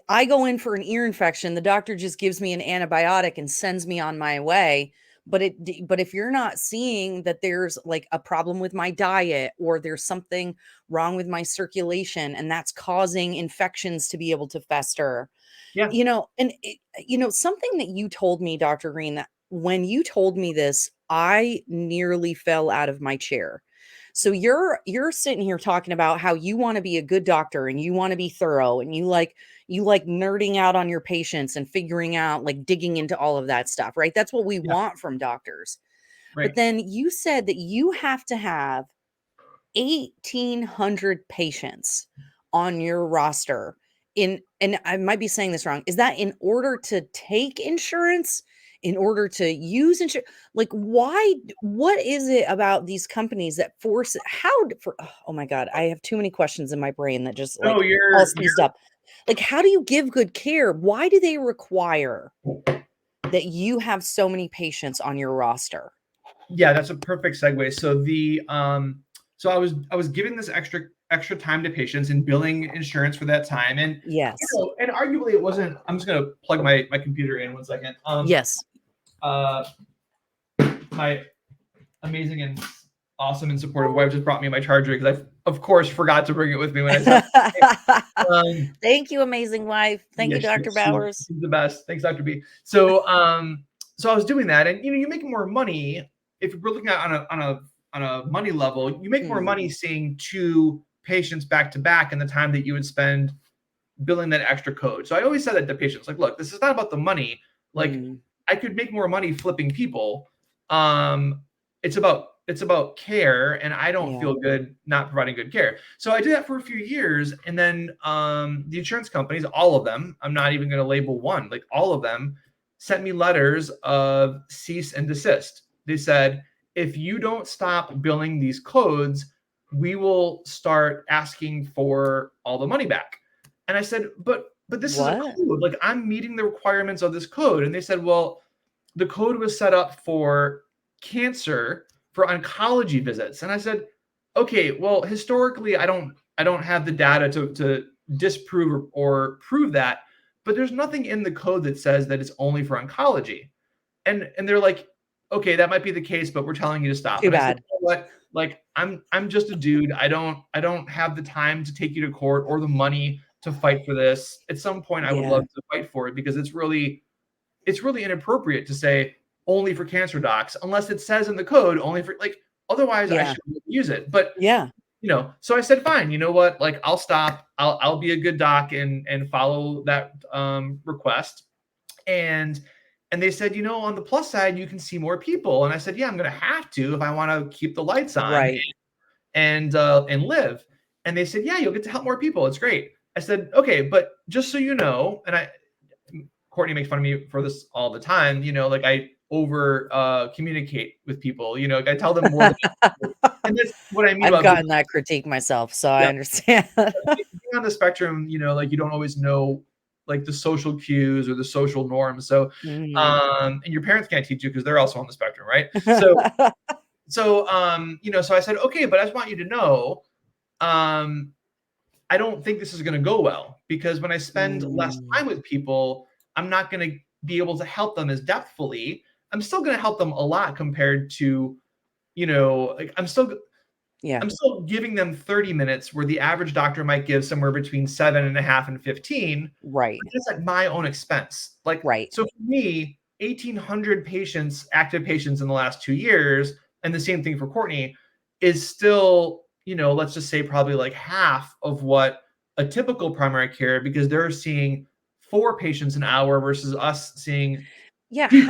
I go in for an ear infection, the doctor just gives me an antibiotic and sends me on my way. But if you're not seeing that there's like a problem with my diet, or there's something wrong with my circulation and that's causing infections to be able to fester, Yeah, and something that you told me, Dr. Green, that when you told me this, I nearly fell out of my chair. So you're sitting here talking about how you want to be a good doctor and you want to be thorough and you like nerding out on your patients and figuring out, like, digging into all of that stuff, right? That's what we yeah, want from doctors. But right. then you said that you have to have 1,800 patients on your roster, and I might be saying this wrong. Is that in order to take insurance? In order to use insurance? Like, why? What is it about these companies that force it? Oh my God, I have too many questions in my brain that just No, like all seized up. Like, how do you give good care? Why do they require that you have so many patients on your roster? yeah, that's a perfect segue. So I was giving this extra time to patients and billing insurance for that time, and Yes. and arguably it wasn't. I'm just gonna plug my computer in 1 second. Yes. Uh, my amazing and awesome and supportive wife just brought me my charger, because I of course forgot to bring it with me when I said, um, Thank you, amazing wife. Thank yeah, you, Dr. Bowers. she's the best. Thanks, Dr. B. So I was doing that, and you make more money if we're looking at on a money level. You make more Mm, money seeing two patients back to back in the time that you would spend billing that extra code. So I always said that to patients, like, look, this is not about the money. Like, mm, I could make more money flipping people. Um, it's about care, and I don't yeah. feel good not providing good care. So I did that for a few years, and then the insurance companies, all of them, I'm not even going to label one, like all of them, sent me letters of cease and desist. They said, if you don't stop billing these codes, we will start asking for all the money back. And I said, but this is a What? code. Like, I'm meeting the requirements of this code. And they said, well, the code was set up for cancer, for oncology visits. And I said, okay, well, historically, I don't have the data to disprove or prove that, but there's nothing in the code that says that it's only for oncology. And they're like, okay, that might be the case, but we're telling you to stop. Too And I said, bad. you know what? Like, I'm just a dude. I don't have the time to take you to court or the money to fight for this. At some point, I would Yeah. love to fight for it, because it's really inappropriate to say, only for cancer docs, unless it says in the code only for, like, otherwise I Yeah. should use it. But, Yeah. so I said, fine, you know what? Like, I'll stop. I'll be a good doc and follow that request. And they said, on the plus side, you can see more people. And I said, yeah, I'm going to have to if I want to keep the lights on Right. and live. And they said, yeah, you'll get to help more people. It's great. I said, okay, but just so you know, and Courtney makes fun of me for this all the time, like I over communicate with people, like I tell them more than and that's what I mean I've about being, gotten that critique myself, so I yeah, understand. being on the spectrum, like you don't always know like the social cues or the social norms. So, Mhm. and your parents can't teach you because they're also on the spectrum, right? So, so I said, okay, but I just want you to know, I don't think this is going to go well, because when I spend less Mm. time with people, I'm not going to be able to help them as depthfully. I'm still going to help them a lot compared to, like I'm still Yeah. giving them 30 minutes where the average doctor might give somewhere between 7.5 and 15, Right. but that's at my own expense. Like, Right. so for me, 1,800 patients, active patients in the last 2 years, and the same thing for Courtney, is still, let's just say probably like half of what a typical primary care, because they're seeing 4 patients an hour versus us seeing Yeah, 2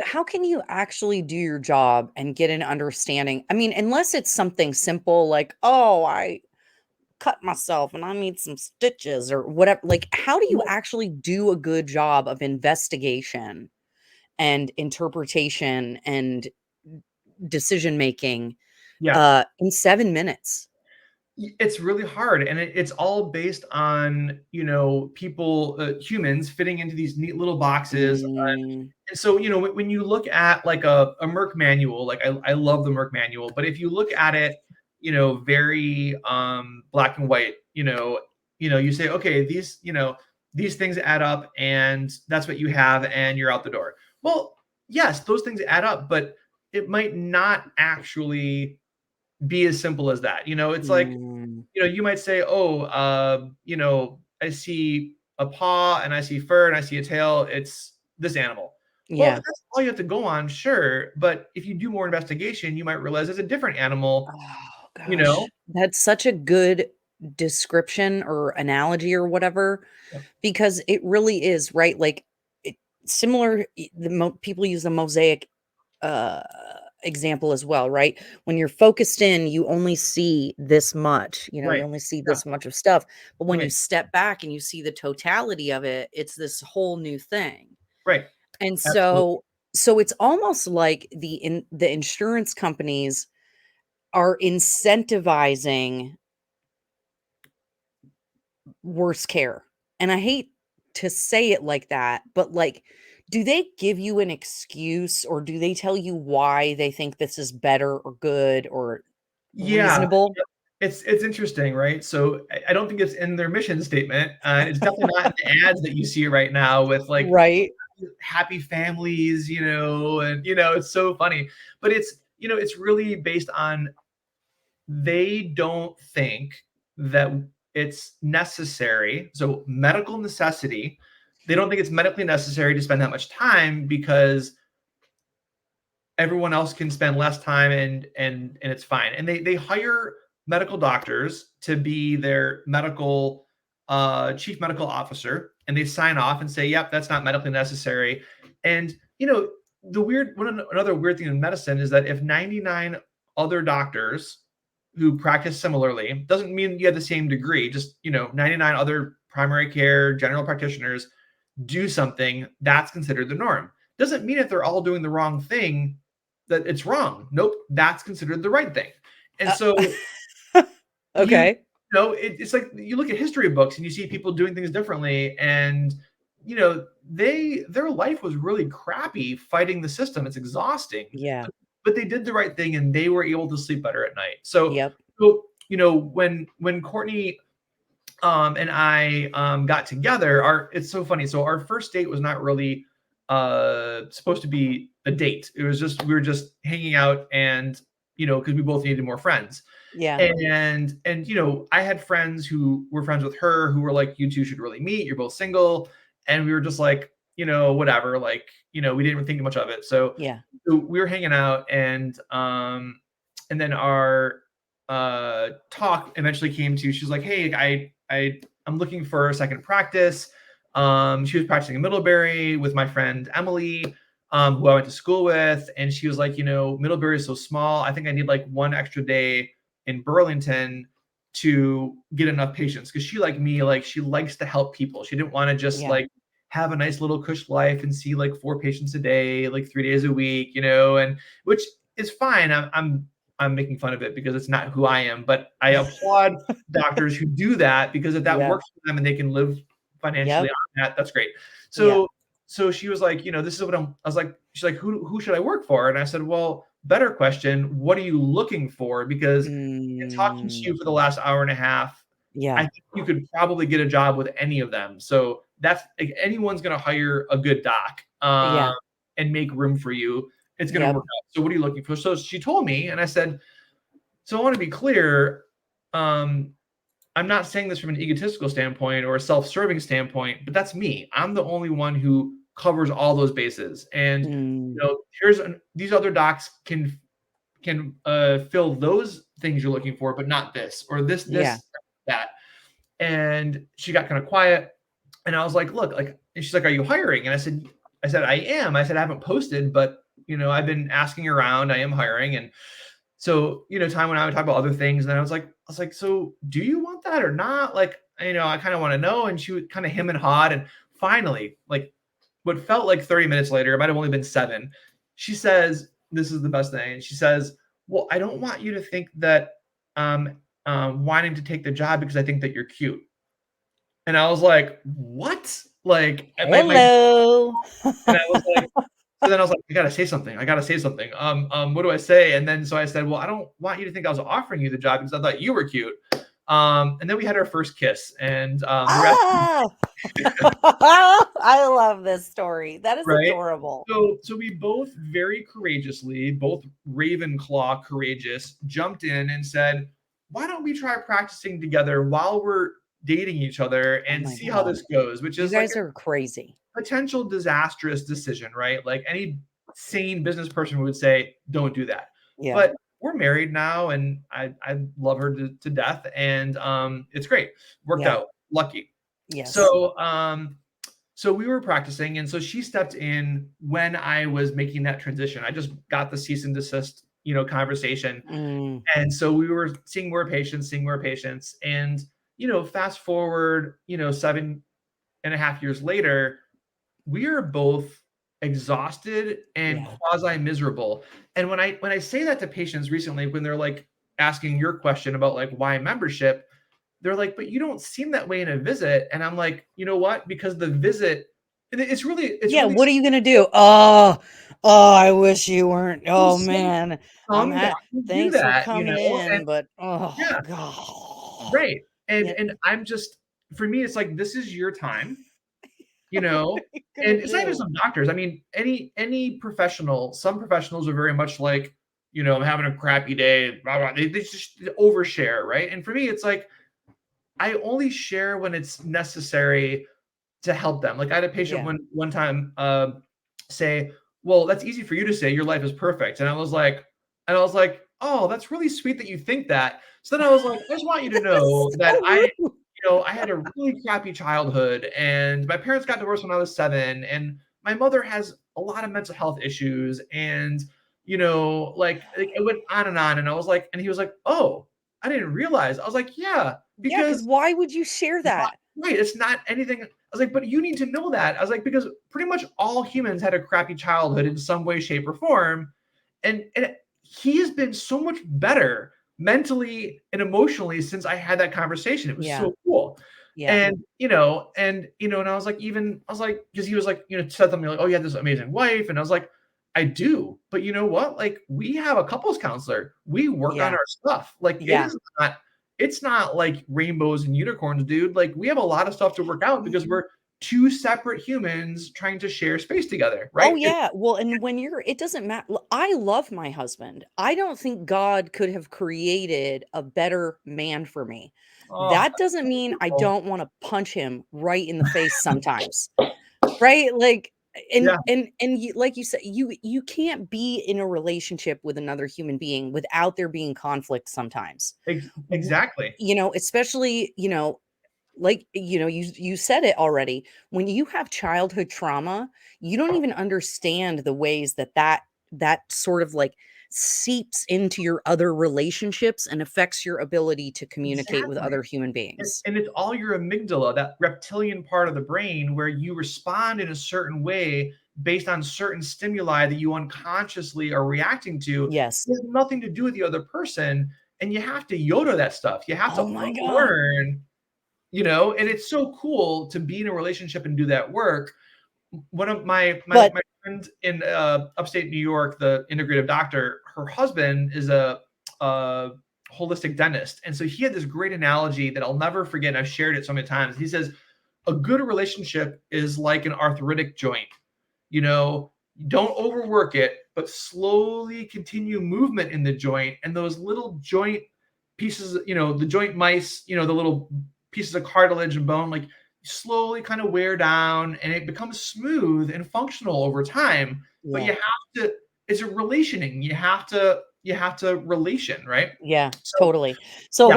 how can you actually do your job and get an understanding? I mean, unless it's something simple like, "Oh, I cut myself and I need some stitches," or whatever. Like, how do you people. actually do a good job of investigation and interpretation and decision making, Yeah. in 7 minutes? It's really hard, and it's all based on, people, humans fitting into these neat little boxes. Mm, And so, when you look at like a Merck manual, like I love the Merck manual, but if you look at it, very black and white, you say, okay, these things add up, and that's what you have, and you're out the door. Well, yes, those things add up, but it might not actually be as simple as that. It's like, mm, you might say, oh, I see a paw and I see fur and I see a tail. It's this animal. Well, if yeah. that's all you have to go on, sure. But if you do more investigation, you might realize it's a different animal, Oh you know? gosh, that's such a good description or analogy or whatever, Yeah. because it really is, right? Like, it similar people use the mosaic, uh, example as well, right? When you're focused in, you only see this much, you Right. only see Yeah. this much of stuff, but when you Right. step back and you see the totality of it, it's this whole new thing. Right. And Absolutely. so it's almost like the insurance companies are incentivizing worse care. And I hate to say it like that, but, like, do they give you an excuse, or do they tell you why they think this is better or good or Yeah. reasonable? It's interesting, right? So I don't think it's in their mission statement. It's definitely not in the ads that you see right now with like Right. happy families, and it's so funny. But it's really based on, they don't think that it's necessary. So medical necessity, they don't think it's medically necessary to spend that much time, because everyone else can spend less time, and it's fine. And they hire medical doctors to be their medical chief medical officer, and they sign off and say, yep, that's not medically necessary. And another weird thing in medicine is that if 99 other doctors who practice similarly, doesn't mean you have the same degree, just 99 other primary care general practitioners do something, that's considered the norm. Doesn't mean if they're all doing the wrong thing that it's wrong. Nope, that's considered the right thing. And Uh, so you okay. it's like you look at history books and you see people doing things differently, and their life was really crappy fighting the system. It's exhausting, Yeah. but they did the right thing and they were able to sleep better at night. So, Yep. when Courtney and I got together, it's so funny. So our first date was not really supposed to be a date. It was just, we were just hanging out, and because we both needed more friends. Yeah. And I had friends who were friends with her who were like, you two should really meet. You're both single. And we were just like, whatever, like, we didn't even think much of it. So Yeah. we were hanging out, and then our talk eventually came to, she's like, hey, I'm looking for a second practice. She was practicing in Middlebury with my friend Emily, who I went to school with, and she was like, Middlebury is so small. I think I need like one extra day in Burlington to get enough patients, because she, like me, like, she likes to help people. She didn't want to just Yeah. like have a nice little cush life and see like 4 patients a day, like 3 days a week, and which is fine. I'm making fun of it because it's not who I am, but I applaud doctors who do that, because if that Yeah. works for them and they can live financially Yep. on that, that's great. Yeah. So she was like, this is what I was like, she's like, who should I work for? And I said, well, better question. What are you looking for? Because in talking to Mm, you for the last hour and a half, I yeah. think you could probably get a job with any of them. So that's, like, anyone's going to hire a good doc, Yeah. and make room for you. It's going to Yep. work out. So what are you looking for? So she told me, and I said, so I want to be clear. I'm not saying this from an egotistical standpoint or a self-serving standpoint, but that's me. I'm the only one who covers all those bases. And Mm, these other docs can fill those things you're looking for, but not this or yeah. that. And she got kind of quiet, and I was like, look, like, and she's like, are you hiring? And I said, I am. I said, I haven't posted, but I've been asking around. I am hiring. And so, time when I would talk about other things, and then I was like, so do you want that or not? Like, I kind of want to know. And she would kind of hem and hawed. And finally, like, what felt like 30 minutes later, it might have only been 7, she says, this is the best thing. And she says, well, I don't want you to think that wanting to take the job because I think that you're cute. And I was like, what? Like, my hello. and I was like, so then I was like, I gotta say something. What do I say? And then so I said, well, I don't want you to think I was offering you the job because I thought you were cute. And then we had our first kiss, and the rest, Ah! I love this story. That is right? adorable. So we both very courageously, both Ravenclaw courageous, jumped in and said, why don't we try practicing together while we're dating each other Oh and my see how God. this goes, which You is like guys are crazy. potential disastrous decision, right? Like, any sane business person would say, don't do that. Yeah. But we're married now, and I love her to death, and it's great. Worked Yeah. out. Lucky. Yes. So we were practicing, and so she stepped in when I was making that transition. I just got the cease and desist, conversation. Mm, And so we were seeing more patients, and fast forward, 7.5 years later, we are both exhausted and yeah. quasi miserable. And when I say that to patients recently, when they're like asking your question about like why membership, they're like, but you don't seem that way in a visit. And I'm like, you know what? Because the visit, it's Yeah. really What are you gonna do? Oh, I wish you weren't. well, Oh man. some doctors do Thanks for that, coming and in, but oh yeah, God. right. And Yeah. and I'm just, for me, it's like, this is your time. you What know are you and gonna it's not even do? some doctors. I mean, any professional. Some professionals are very much like, I'm having a crappy day, blah, blah. They just overshare, right? And for me, it's like, I only share when it's necessary to help them. Like, I had a patient Yeah. one time say, well, that's easy for you to say, your life is perfect. And I was like, oh, that's really sweet that you think that. So then I was like, I just want you to That is know that so rude. I had a really crappy childhood, and my parents got divorced when I was 7, and my mother has a lot of mental health issues, and like it went on and on. And I was like, and he was like, oh, I didn't realize. I was like, yeah, Yeah, because because why would you share that? right, it's not anything. I was like, but you need to know that. I was like, because pretty much all humans had a crappy childhood in some way, shape, or form, and he has been so much better mentally and emotionally since I had that conversation. It was Yeah. so cool. Yeah. And I was like, because he was like, said something like, oh, you had this amazing wife. And I was like, I do. But you know what? Like, we have a couples counselor. We work on Yeah. our stuff. Like, Yeah. it's not like rainbows and unicorns, dude. Like, we have a lot of stuff to work out because Mhm. we're two separate humans trying to share space together, Oh, right? yeah. Well, and when it doesn't matter. I love my husband. I don't think God could have created a better man for me. Oh, That doesn't mean I oh, don't want to punch him right in the face sometimes. right? Like, Yeah, and you, like you said, you can't be in a relationship with another human being without there being conflict sometimes. W- exactly. Especially, like, you said it already. When you have childhood trauma, you don't even understand the ways that sort of like seeps into your other relationships and affects your ability to communicate with Exactly. other human And, beings. and it's all your amygdala, that reptilian part of the brain where you respond in a certain way based on certain stimuli that you unconsciously are reacting to. Yes. It has nothing to do with the other person. And you have to Yoda that stuff. You have to Oh my god. learn, and it's so cool to be in a relationship and do that work. One of my But friend in upstate New York, the integrative doctor, her husband is a holistic dentist, and so he had this great analogy that I'll never forget. And I've shared it so many times. He says a good relationship is like an arthritic joint. You know, don't overwork it, but slowly continue movement in the joint, and those little joint pieces, the joint mice, the little pieces of cartilage and bone, like slowly kind of wear down and it becomes smooth and functional over time. But yeah. you have to, it's a relationing. You have to relation, right? Yeah, So totally. So yeah,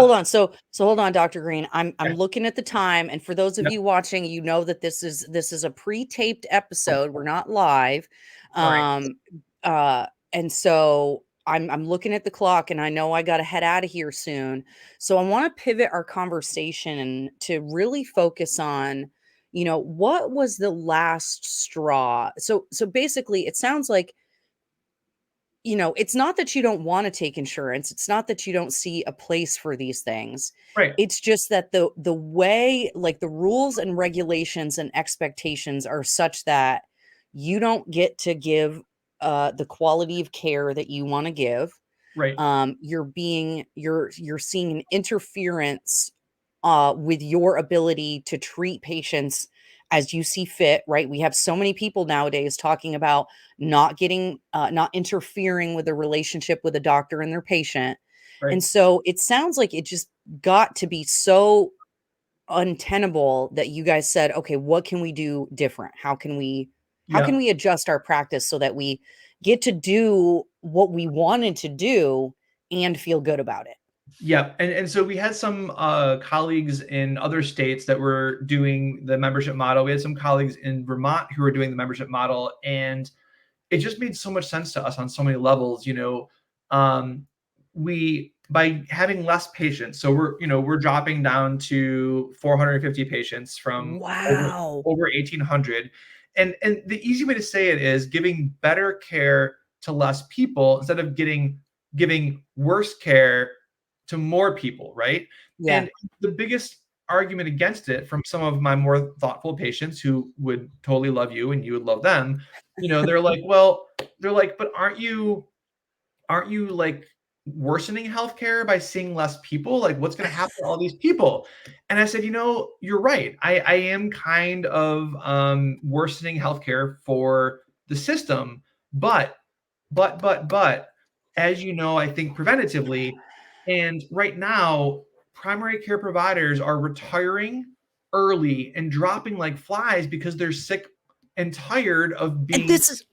hold on, Dr. Green. I'm yeah, looking at the time, and for those of yeah. you watching, you know that this is a pre-taped episode. We're not live. All right. Um and so I'm looking at the clock and I know I got to head out of here soon. So I want to pivot our conversation to really focus on, what was the last straw? So basically it sounds like it's not that you don't wanna take insurance, it's not that you don't see a place for these things. Right. It's just that the way like, the rules and regulations and expectations are such that you don't get to give, the quality of care that you wanna give. Right. You're seeing an interference with your ability to treat patients as you see fit, right? We have so many people nowadays talking about not interfering with the relationship with a doctor and their patient. And Right. so it sounds like it just got to be so untenable that you guys said, okay, what can we do different? How can Yeah. we adjust our practice so that we get to do what we wanted to do and feel good about it? Yeah, and so we had some colleagues in other states that were doing the membership model. We had some colleagues in Vermont who were doing the membership model, and it just made so much sense to us on so many levels. We by having less patients, so we're dropping down to 450 patients from over Wow. over 1,800, and the easy way to say it is giving better care to less people instead of giving worse care to more people, right? Yeah. And the biggest argument against it from some of my more thoughtful patients who would totally love you and you would love them, they're like, well, but aren't you like worsening healthcare by seeing less people? Like, what's going to happen to all these people? And I said, you're right. I am kind of worsening healthcare for the system, but but as you know, I think preventatively, and right now, primary care providers are retiring early and dropping like flies because they're sick and tired of And being this is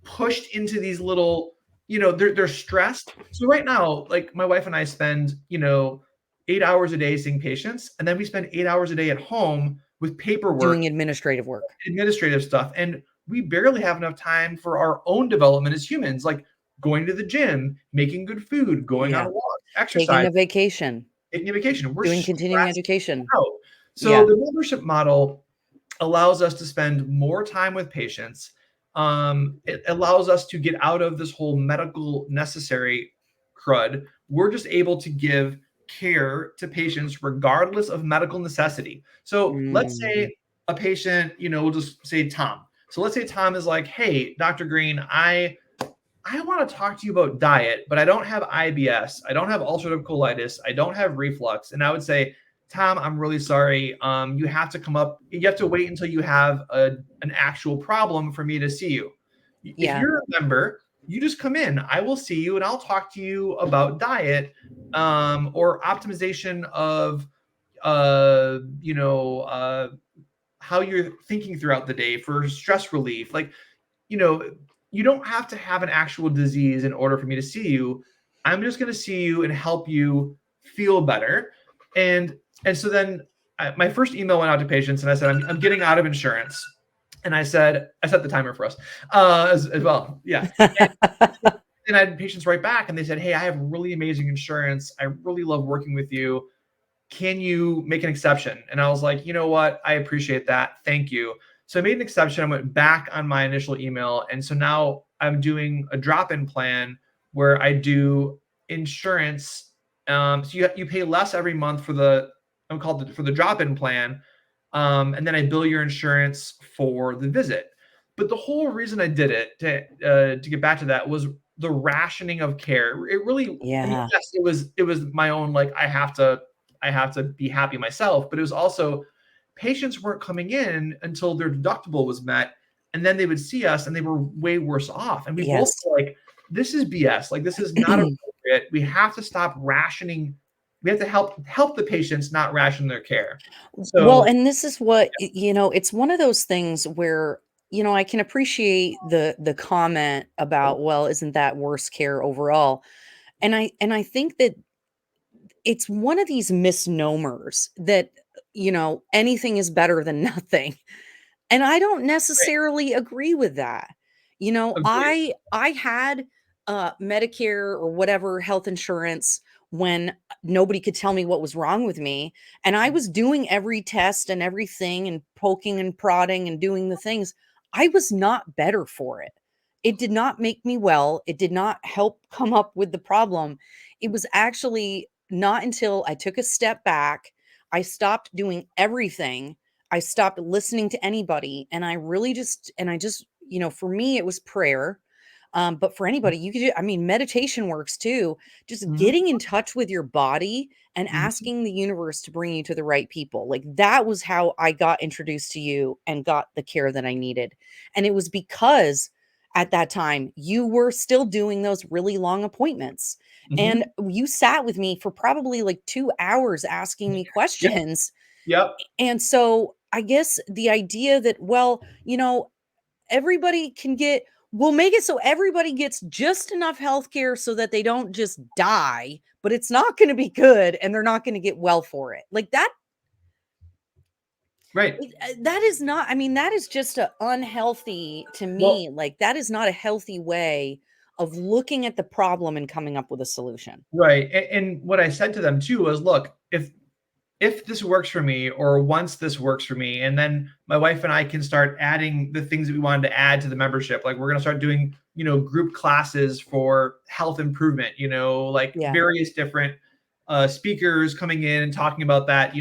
pushed into these little, they're stressed. So right now, like my wife and I spend, 8 hours a day seeing patients, and then we spend 8 hours a day at home with paperwork, doing administrative work. administrative stuff, and we barely have enough time for our own development as humans, like going to the gym, making good food, going on Yeah. walks, Taking exercise, a vacation, taking a vacation. We're doing continuing stressed education. out. So Yeah. the membership model allows us to spend more time with patients. It allows us to get out of this whole medical necessary crud. We're just able to give care to patients regardless of medical necessity. So let's Mm. say a patient, we'll just say Tom. So let's say Tom is like, hey, Dr. Green, I want to talk to you about diet, but I don't have IBS. I don't have ulcerative colitis. I don't have reflux. And I would say, Tom, I'm really sorry. You have to come up. You have to wait until you have an actual problem for me to see you. If Yeah. you're a member, you just come in. I will see you and I'll talk to you about diet or optimization of, uh, you know, uh, how you're thinking throughout the day for stress relief. Like, you know, you don't have to have an actual disease in order for me to see you. I'm just going to see you and help you feel better. And so then my first email went out to patients and I said, I'm getting out of insurance. And I said, I set the timer for us as well. Yeah. And I had patients write back and they said, hey, I have really amazing insurance. I really love working with you. Can you make an exception? And I was like, you know what? I appreciate that. Thank you. So I made an exception. I went back on my initial email. And so now I'm doing a drop-in plan where I do insurance. So you pay less every month for for the drop-in plan. And then I bill your insurance for the visit. But the whole reason I did it to get back to that was the rationing of care. It really, I mean, Yeah. yes, it was my own, like, I have to be happy myself, but it was also patients weren't coming in until their deductible was met. And then they would see us and they were way worse off. And we both Yes. were like, this is BS. Like, this is not appropriate. We have to stop rationing. We have to help the patients not ration their care. Well, So and this is what, it's one of those things where, I can appreciate the comment about, well, isn't that worse care overall? And I think that it's one of these misnomers that, anything is better than nothing. And I don't right, necessarily agree with that. agreed. I had Medicare or whatever health insurance when nobody could tell me what was wrong with me, and I was doing every test and everything and poking and prodding and doing the things. I was not better for it. It did not make me well. It did not help come up with the problem. It was actually not until I took a step back, I stopped doing everything, I stopped listening to anybody, and I just, for me, it was prayer. But for anybody, you could do, I mean, meditation works too. Just Mhm, getting in touch with your body and mhm. asking the universe to bring you to the right people. Like that was how I got introduced to you and got the care that I needed. And it was because at that time you were still doing those really long appointments. And Mhm. you sat with me for probably like 2 hours asking me Yep, questions. yep. And so I guess the idea that, well, everybody can get, we'll make it so everybody gets just enough health care so that they don't just die, but it's not going to be good and they're not going to get well for it. Like that, Right. that is not, I mean, that is just a unhealthy to Well, me. Like that is not a healthy way of looking at the problem and coming up with a solution. right. And what I said to them too was, look, if this works for me, or once this works for me, and then my wife and I can start adding the things that we wanted to add to the membership, like we're going to start doing, group classes for health improvement, like Yeah. various different speakers coming in and talking about that.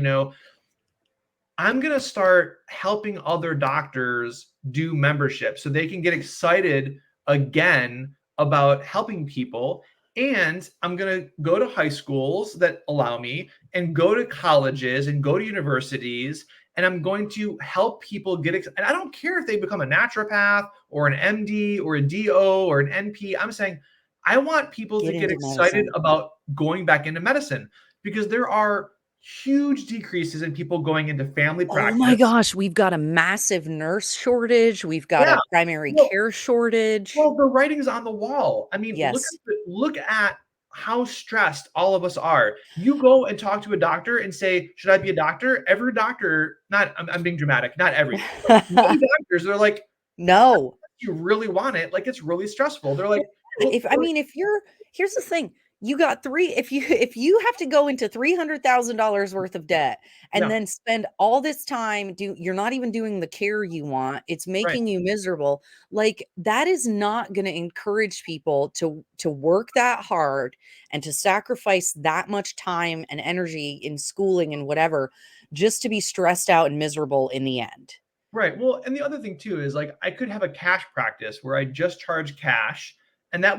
I'm going to start helping other doctors do membership so they can get excited again about helping people. And I'm going to go to high schools that allow me, and go to colleges and go to universities. And I'm going to help people and I don't care if they become a naturopath or an MD or a DO or an NP. I'm saying I want people to Get get into excited medicine. about going back into medicine, because there are huge decreases in people going into family Oh my practice. gosh, we've got a massive nurse shortage. We've got Yeah. a primary Well, care shortage. well, the writing's on the wall. I mean, Yes. look at how stressed all of us are. You go and talk to a doctor and say, "Should I be a doctor?" Every doctor, not I'm being dramatic, not every, but many doctors, they're like, No. "You really want it?" Like, it's really stressful. They're like, "Well, If I mean, if you're here's the thing, you got 3 if you have to go into $300,000 worth of debt and yeah, then spend all this time you're not even doing the care you want, it's right, making you miserable, like, that is not gonna encourage people to work that hard and to sacrifice that much time and energy in schooling and whatever, just to be stressed out and miserable in the end. right." Well, and the other thing too is, like, I could have a cash practice where I just charge cash, and Yep.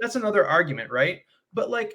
that's another argument, right? But, like,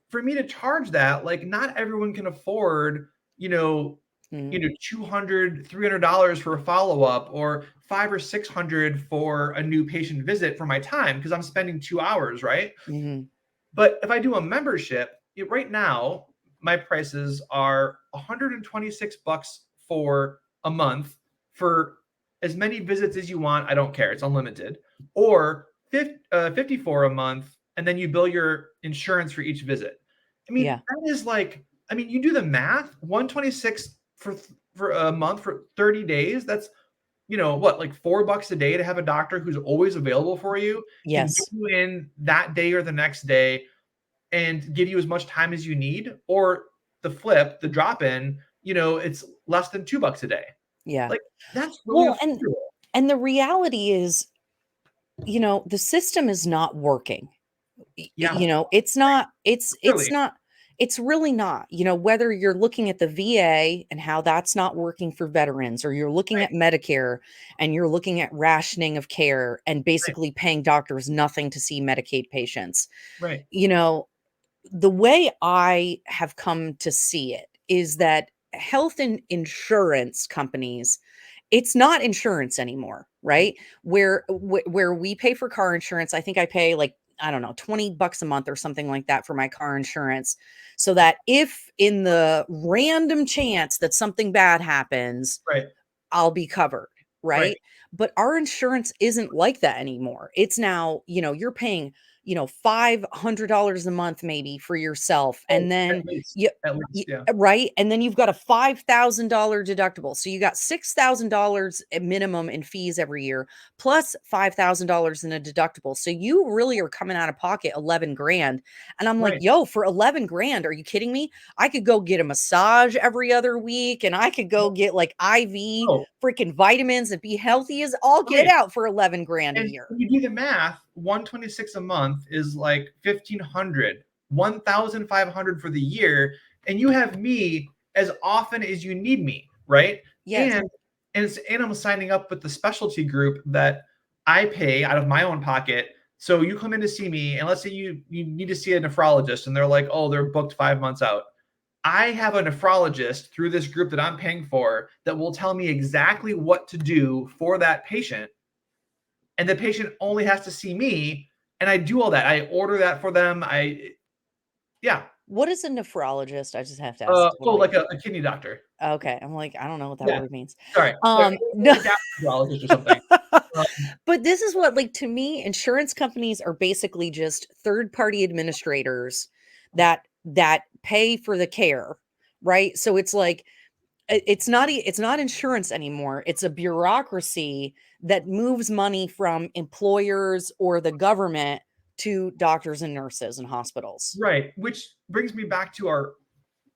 for me to charge that, like, not everyone can afford, you know, Mhm. 200, $300 for a follow-up, or 5 or 600 for a new patient visit for my time, because I'm spending 2 hours, right? Mhm. But if I do a membership, right now, my prices are $126 for a month, for as many visits as you want. I don't care. It's unlimited. Or 54 a month, and then you bill your insurance for each visit. I mean, Yeah. that is like, I mean, you do the math, 126 for a month for 30 days. That's, what, like $4 a day to have a doctor who's always available for you, can get Yes. you in that day or the next day and give you as much time as you need. Or the drop in, it's less than $2 a day. Yeah. Like, that's really Well, affordable. and the reality is, the system is not working. Yeah, It's not, clearly. it's really not, whether you're looking at the VA and how that's not working for veterans, or you're looking Right, at Medicare and you're looking at rationing of care and right, basically paying doctors nothing to see Medicaid patients. right, You know, the way I have come to see it is that health and insurance companies, it's not insurance anymore, right? Where we pay for car insurance, I think I pay like, I don't know, $20 a month or something like that for my car insurance, so that if in the random chance that something bad happens, right, I'll be covered, right. right? But our insurance isn't like that anymore. It's now, you're paying, $500 a month maybe for yourself. Oh, And then at least, yeah. right. And then you've got a $5,000 deductible. So you got $6,000 at minimum in fees every year, plus $5,000 in a deductible. So you really are coming out of pocket 11 grand. And I'm like, Right. yo, for 11 grand, are you kidding me? I could go get a massage every other week, and I could go get like IV Oh, freaking vitamins and be healthy as all get right. out for 11 grand a And year. when you do the math, 126 a month is like 1,500, 1,500 for the year, and you have me as often as you need me, right? Yes. And I'm signing up with the specialty group that I pay out of my own pocket. So you come in to see me, and let's say you need to see a nephrologist, and they're like, oh, they're booked 5 months out. I have a nephrologist through this group that I'm paying for that will tell me exactly what to do for that patient, and the patient only has to see me, and I do all that. I order that for them. Yeah. What is a nephrologist? I just have to ask. What do Like a kidney doctor. Okay. I'm like, I don't know what that Yeah. word means. Sorry. No. A gastroenterologist or something. Um, But this is what, like, to me, insurance companies are basically just third-party administrators that pay for the care, right? So it's like, it's not insurance anymore. It's a bureaucracy that moves money from employers or the government to doctors and nurses and hospitals. right. Which brings me back to our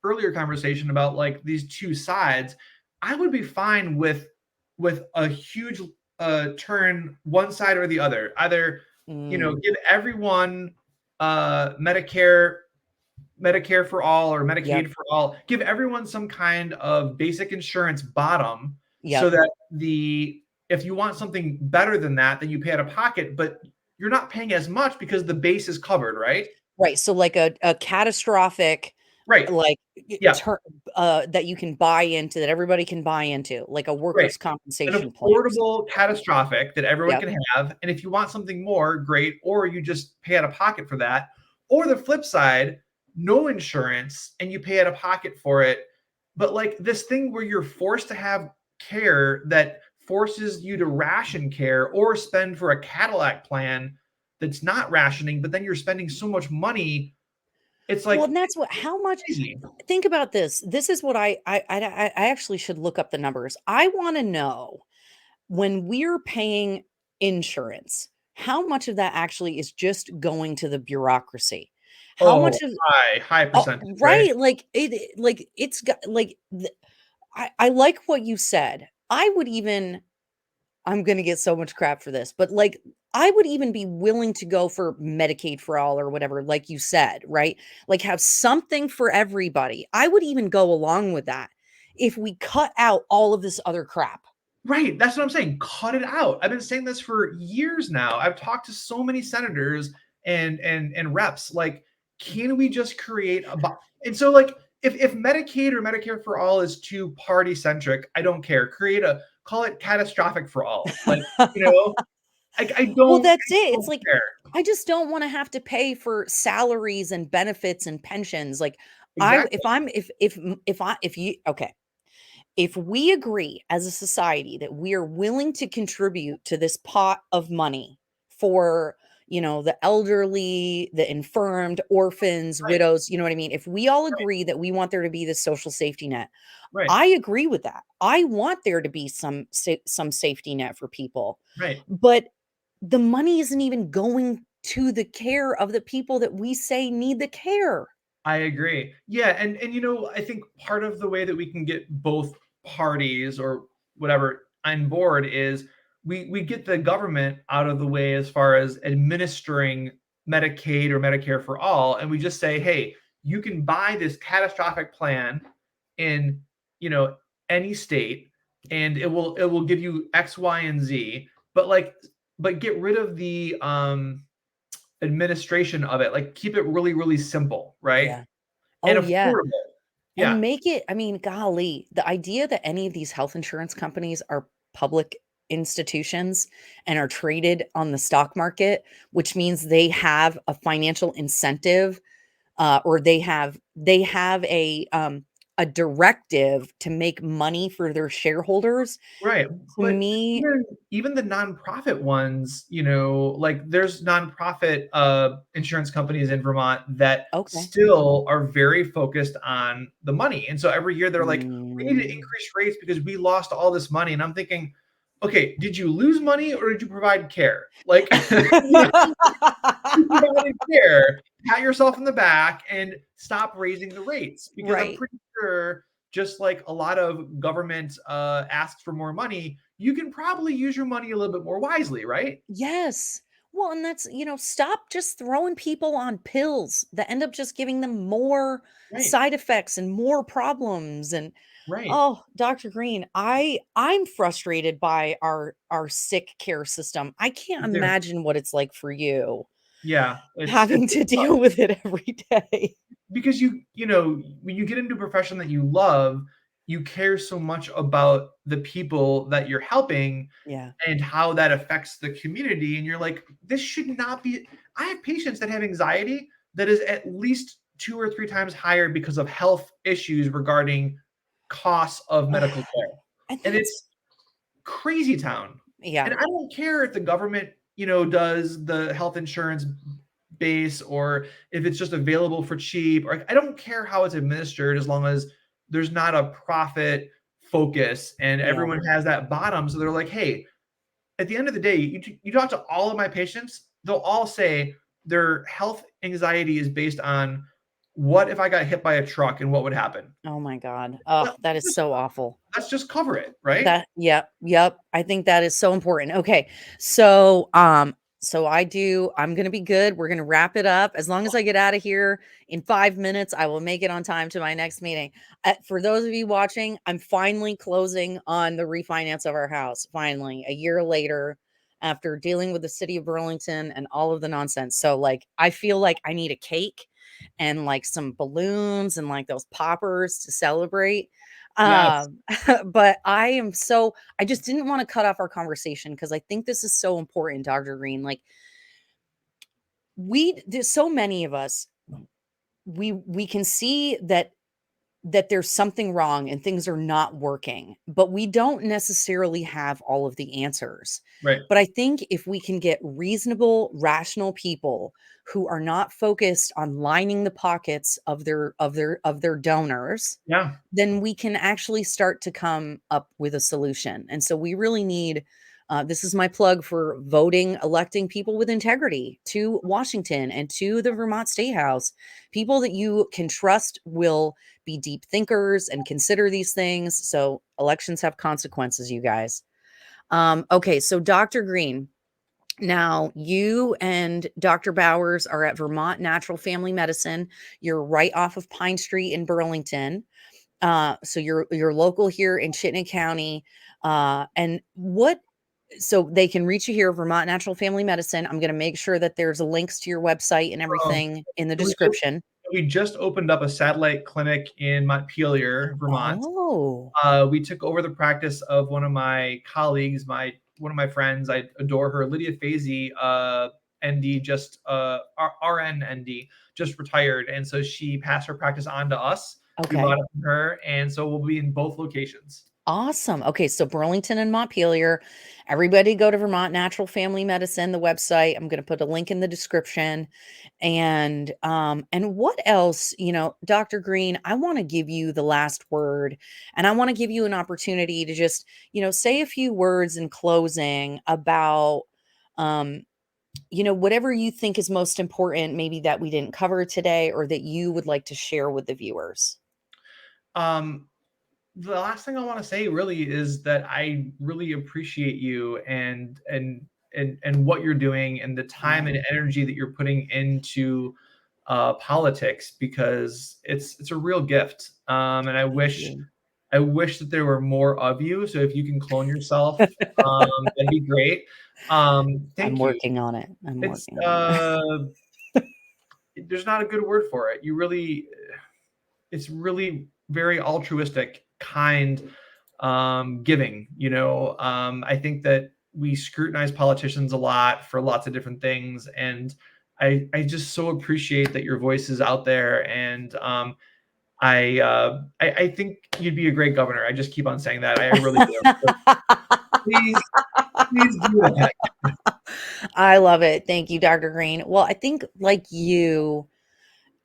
earlier conversation about like these two sides. I would be fine with a huge turn one side or the other. Either, Mm, give everyone Medicare for all or yep, Medicaid for all, give everyone some kind of basic insurance bottom, so yep. that if you want something better than that, then you pay out of pocket, but you're not paying as much because the base is covered, right? Right, so like a catastrophic, Right. like, Yeah. that you can buy into, that everybody can buy into, like a Right. workers' An compensation plan or affordable something. catastrophic that everyone Yep. can have. And if you want something more, great. Or you just pay out of pocket for that. Or the flip side, no insurance and you pay out of pocket for it. But like this thing where you're forced to have care that forces you to ration care or spend for a Cadillac plan that's not rationing, but then you're spending so much money. It's Well, like and that's what, how much, crazy. think about this. This is what I actually should look up the numbers. I wanna know, when we're paying insurance, how much of that actually is just going to the bureaucracy? How Oh, much of, high oh, percentage, right? right, like, like, it's got, like, I like what you said. I would even, I'm gonna get so much crap for this, but, like, I would even be willing to go for Medicaid for all or whatever, like you said, right? Like, have something for everybody. I would even go along with that if we cut out all of this other crap. Right. That's what I'm saying. Cut it out. I've been saying this for years now. I've talked to so many senators and reps. Like, can we just create and so like if Medicaid or Medicare for all is too party centric, I don't care. Call it catastrophic for all. Like, you know, I Well, don't that's it. I It's don't like, care. I just don't wanna have to pay for salaries and benefits and pensions. Like, I Exactly. if I'm if m if I if you okay. if we agree as a society that we are willing to contribute to this pot of money for, the elderly, the infirmed, orphans, Right. widows, you know what I mean? If we all Right. agree that we want there to be this social safety net, Right. I agree with that. I want there to be some safety net for people. Right. But the money isn't even going to the care of the people that we say need the care. I agree. Yeah, and I think part of the way that we can get both parties or whatever on board is we get the government out of the way as far as administering Medicaid or Medicare for all, and we just say, hey, you can buy this catastrophic plan in any state, and it will give you X, Y, and Z, but get rid of the administration of it, like keep it really, really simple, right? Yeah. And Oh, yeah. affordable. And Yeah. make it, I mean, golly, the idea that any of these health insurance companies are public institutions and are traded on the stock market, which means they have a financial incentive, or they have a directive to make money for their shareholders. Right. To But me, even the nonprofit ones, like there's nonprofit insurance companies in Vermont that okay. still are very focused on the money. And so every year they're like, we need to Mm, increase rates because we lost all this money. And I'm thinking, okay, did you lose money or did you provide care? Like, you provided care, pat yourself in the back and stop raising the rates, because I'm right. pretty sure, just like a lot of government asks for more money, you can probably use your money a little bit more wisely, right? Yes. Well, and that's, stop just throwing people on pills that end up just giving them more Right. side effects and more problems. And Right. oh, Dr. Green, I'm frustrated by our sick care system. I can't There. imagine what it's like for you Yeah, it's having to deal with it every day. because when you get into a profession that you love, you care so much about the people that you're helping Yeah. and how that affects the community, and you're like, this should not be. I have patients that have anxiety that is at least 2 or 3 times higher because of health issues regarding costs of medical care, And and that's it's crazy town. yeah. And I don't care if the government does the health insurance base, or if it's just available for cheap, or I don't care how it's administered, as long as there's not a profit focus and Yeah. everyone has that bottom. So they're like, hey, at the end of the day, you talk to all of my patients, they'll all say their health anxiety is based on, what if I got hit by a truck and what would happen? Oh my God. Oh, Well, that is so awful. let's just cover it, right? Yep. I think that is so important. Okay. So I'm gonna be good. We're gonna wrap it up. As long as I get out of here in 5 minutes, I will make it on time to my next meeting. For those of you watching, I'm finally closing on the refinance of our house. Finally, a year later, after dealing with the city of Burlington and all of the nonsense. So like I feel like I need a cake and like some balloons and like those poppers to celebrate. Yes. Um, but I just didn't want to cut off our conversation because I think this is so important, Dr. Green. Like there's so many of us, we can see that there's something wrong and things are not working, but we don't necessarily have all of the answers. Right. But I think if we can get reasonable, rational people who are not focused on lining the pockets of their donors, Yeah. then we can actually start to come up with a solution. And so we really need this is my plug for voting, electing people with integrity to Washington and to the Vermont State House. People that you can trust will be deep thinkers and consider these things. So elections have consequences, you guys. Okay, so Dr. Green, now you and Dr. Bowers are at Vermont Natural Family Medicine. You're right off of Pine Street in Burlington. So you're local here in Chittenden County. And what so they can reach you here, Vermont Natural Family Medicine. I'm going to make sure that there's links to your website and Um, everything in the so we just description. we just opened up a satellite clinic in Montpelier, Vermont. Oh, We took over the practice of one of my colleagues, one of my friends. I adore her, Lydia Fazy, ND, RN ND, just retired, and so she passed her practice on to us. We Okay. bought it from her, and so we'll be in both locations. Awesome. Okay, so Burlington and Montpelier. Everybody go to Vermont Natural Family Medicine, the website. I'm going to put a link in the description. And what else, Dr. Green, I want to give you the last word, and I want to give you an opportunity to just, say a few words in closing about um whatever you think is most important, maybe that we didn't cover today or that you would like to share with the viewers. Um, the last thing I want to say really is that I really appreciate you and what you're doing and the time and Oh, energy that you're putting into politics, because it's a real gift. And thank you. I wish that there were more of you. So if you can clone yourself, that'd be great. I'm Thank you. working on it. I'm It's working on it. there's not a good word for it. It's really very altruistic, kind, giving. I think that we scrutinize politicians a lot for lots of different things, and I just so appreciate that your voice is out there, and I think you'd be a great governor. I just keep on saying that. I really do. So please, please do that. I love it. Thank you, Dr. Green. Well, I think like you,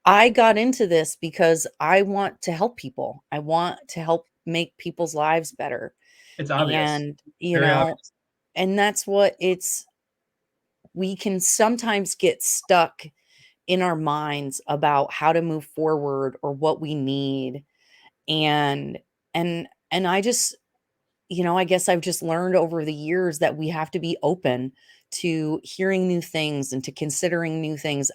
I got into this because I want to help people. I want to help make people's lives better. It's obvious, And, very obvious. and that's what we can sometimes get stuck in our minds about how to move forward or what we need. And, and I just, I guess I've just learned over the years that we have to be open to hearing new things and to considering new things.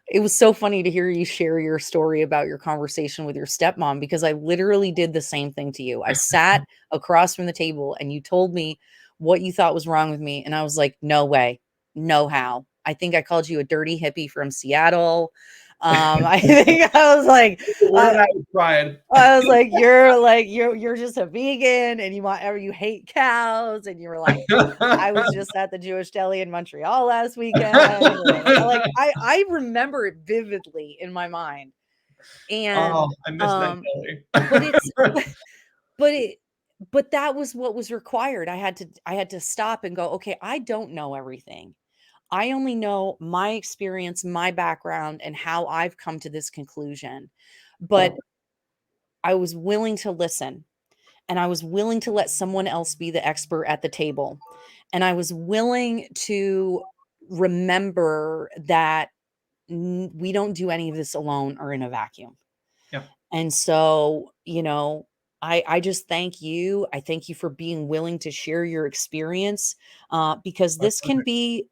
It was so funny to hear you share your story about your conversation with your stepmom because I literally did the same thing to you. I sat across from the table and you told me what you thought was wrong with me. And I was like, no way, no how. I think I called you a dirty hippie from Seattle. I think I was like, The word I tried. you're just a vegan and you hate cows. And you were like, I was just at the Jewish deli in Montreal last weekend. I remember it vividly in my mind. Oh, And I missed that deli. but it's but it but that was what was required. I had to stop and go, okay, I don't know everything. I only know my experience, my background, and how I've come to this conclusion. But I was willing to listen, and I was willing to let someone else be the expert at the table. And I was willing to remember that we don't do any of this alone or in a vacuum. Yeah, And so, I just thank you. I thank you for being willing to share your experience, because my this can pleasure. be,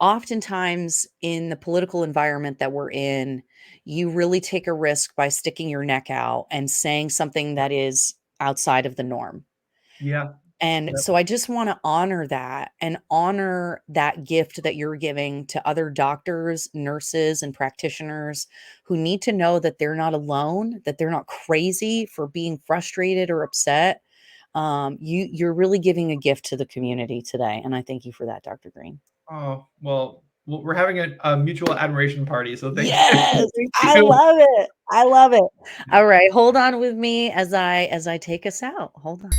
oftentimes in the political environment that we're in, you really take a risk by sticking your neck out and saying something that is outside of the norm. Yeah. And Yep. so I just want to honor that and honor that gift that you're giving to other doctors, nurses, and practitioners who need to know that they're not alone, that they're not crazy for being frustrated or upset. You're really giving a gift to the community today. And I thank you for that, Dr. Green. Oh, well, we're having a mutual admiration party, so thank you. Yes, Thank I you. love it. I love it. All right, hold on with me as I take us out. Hold on.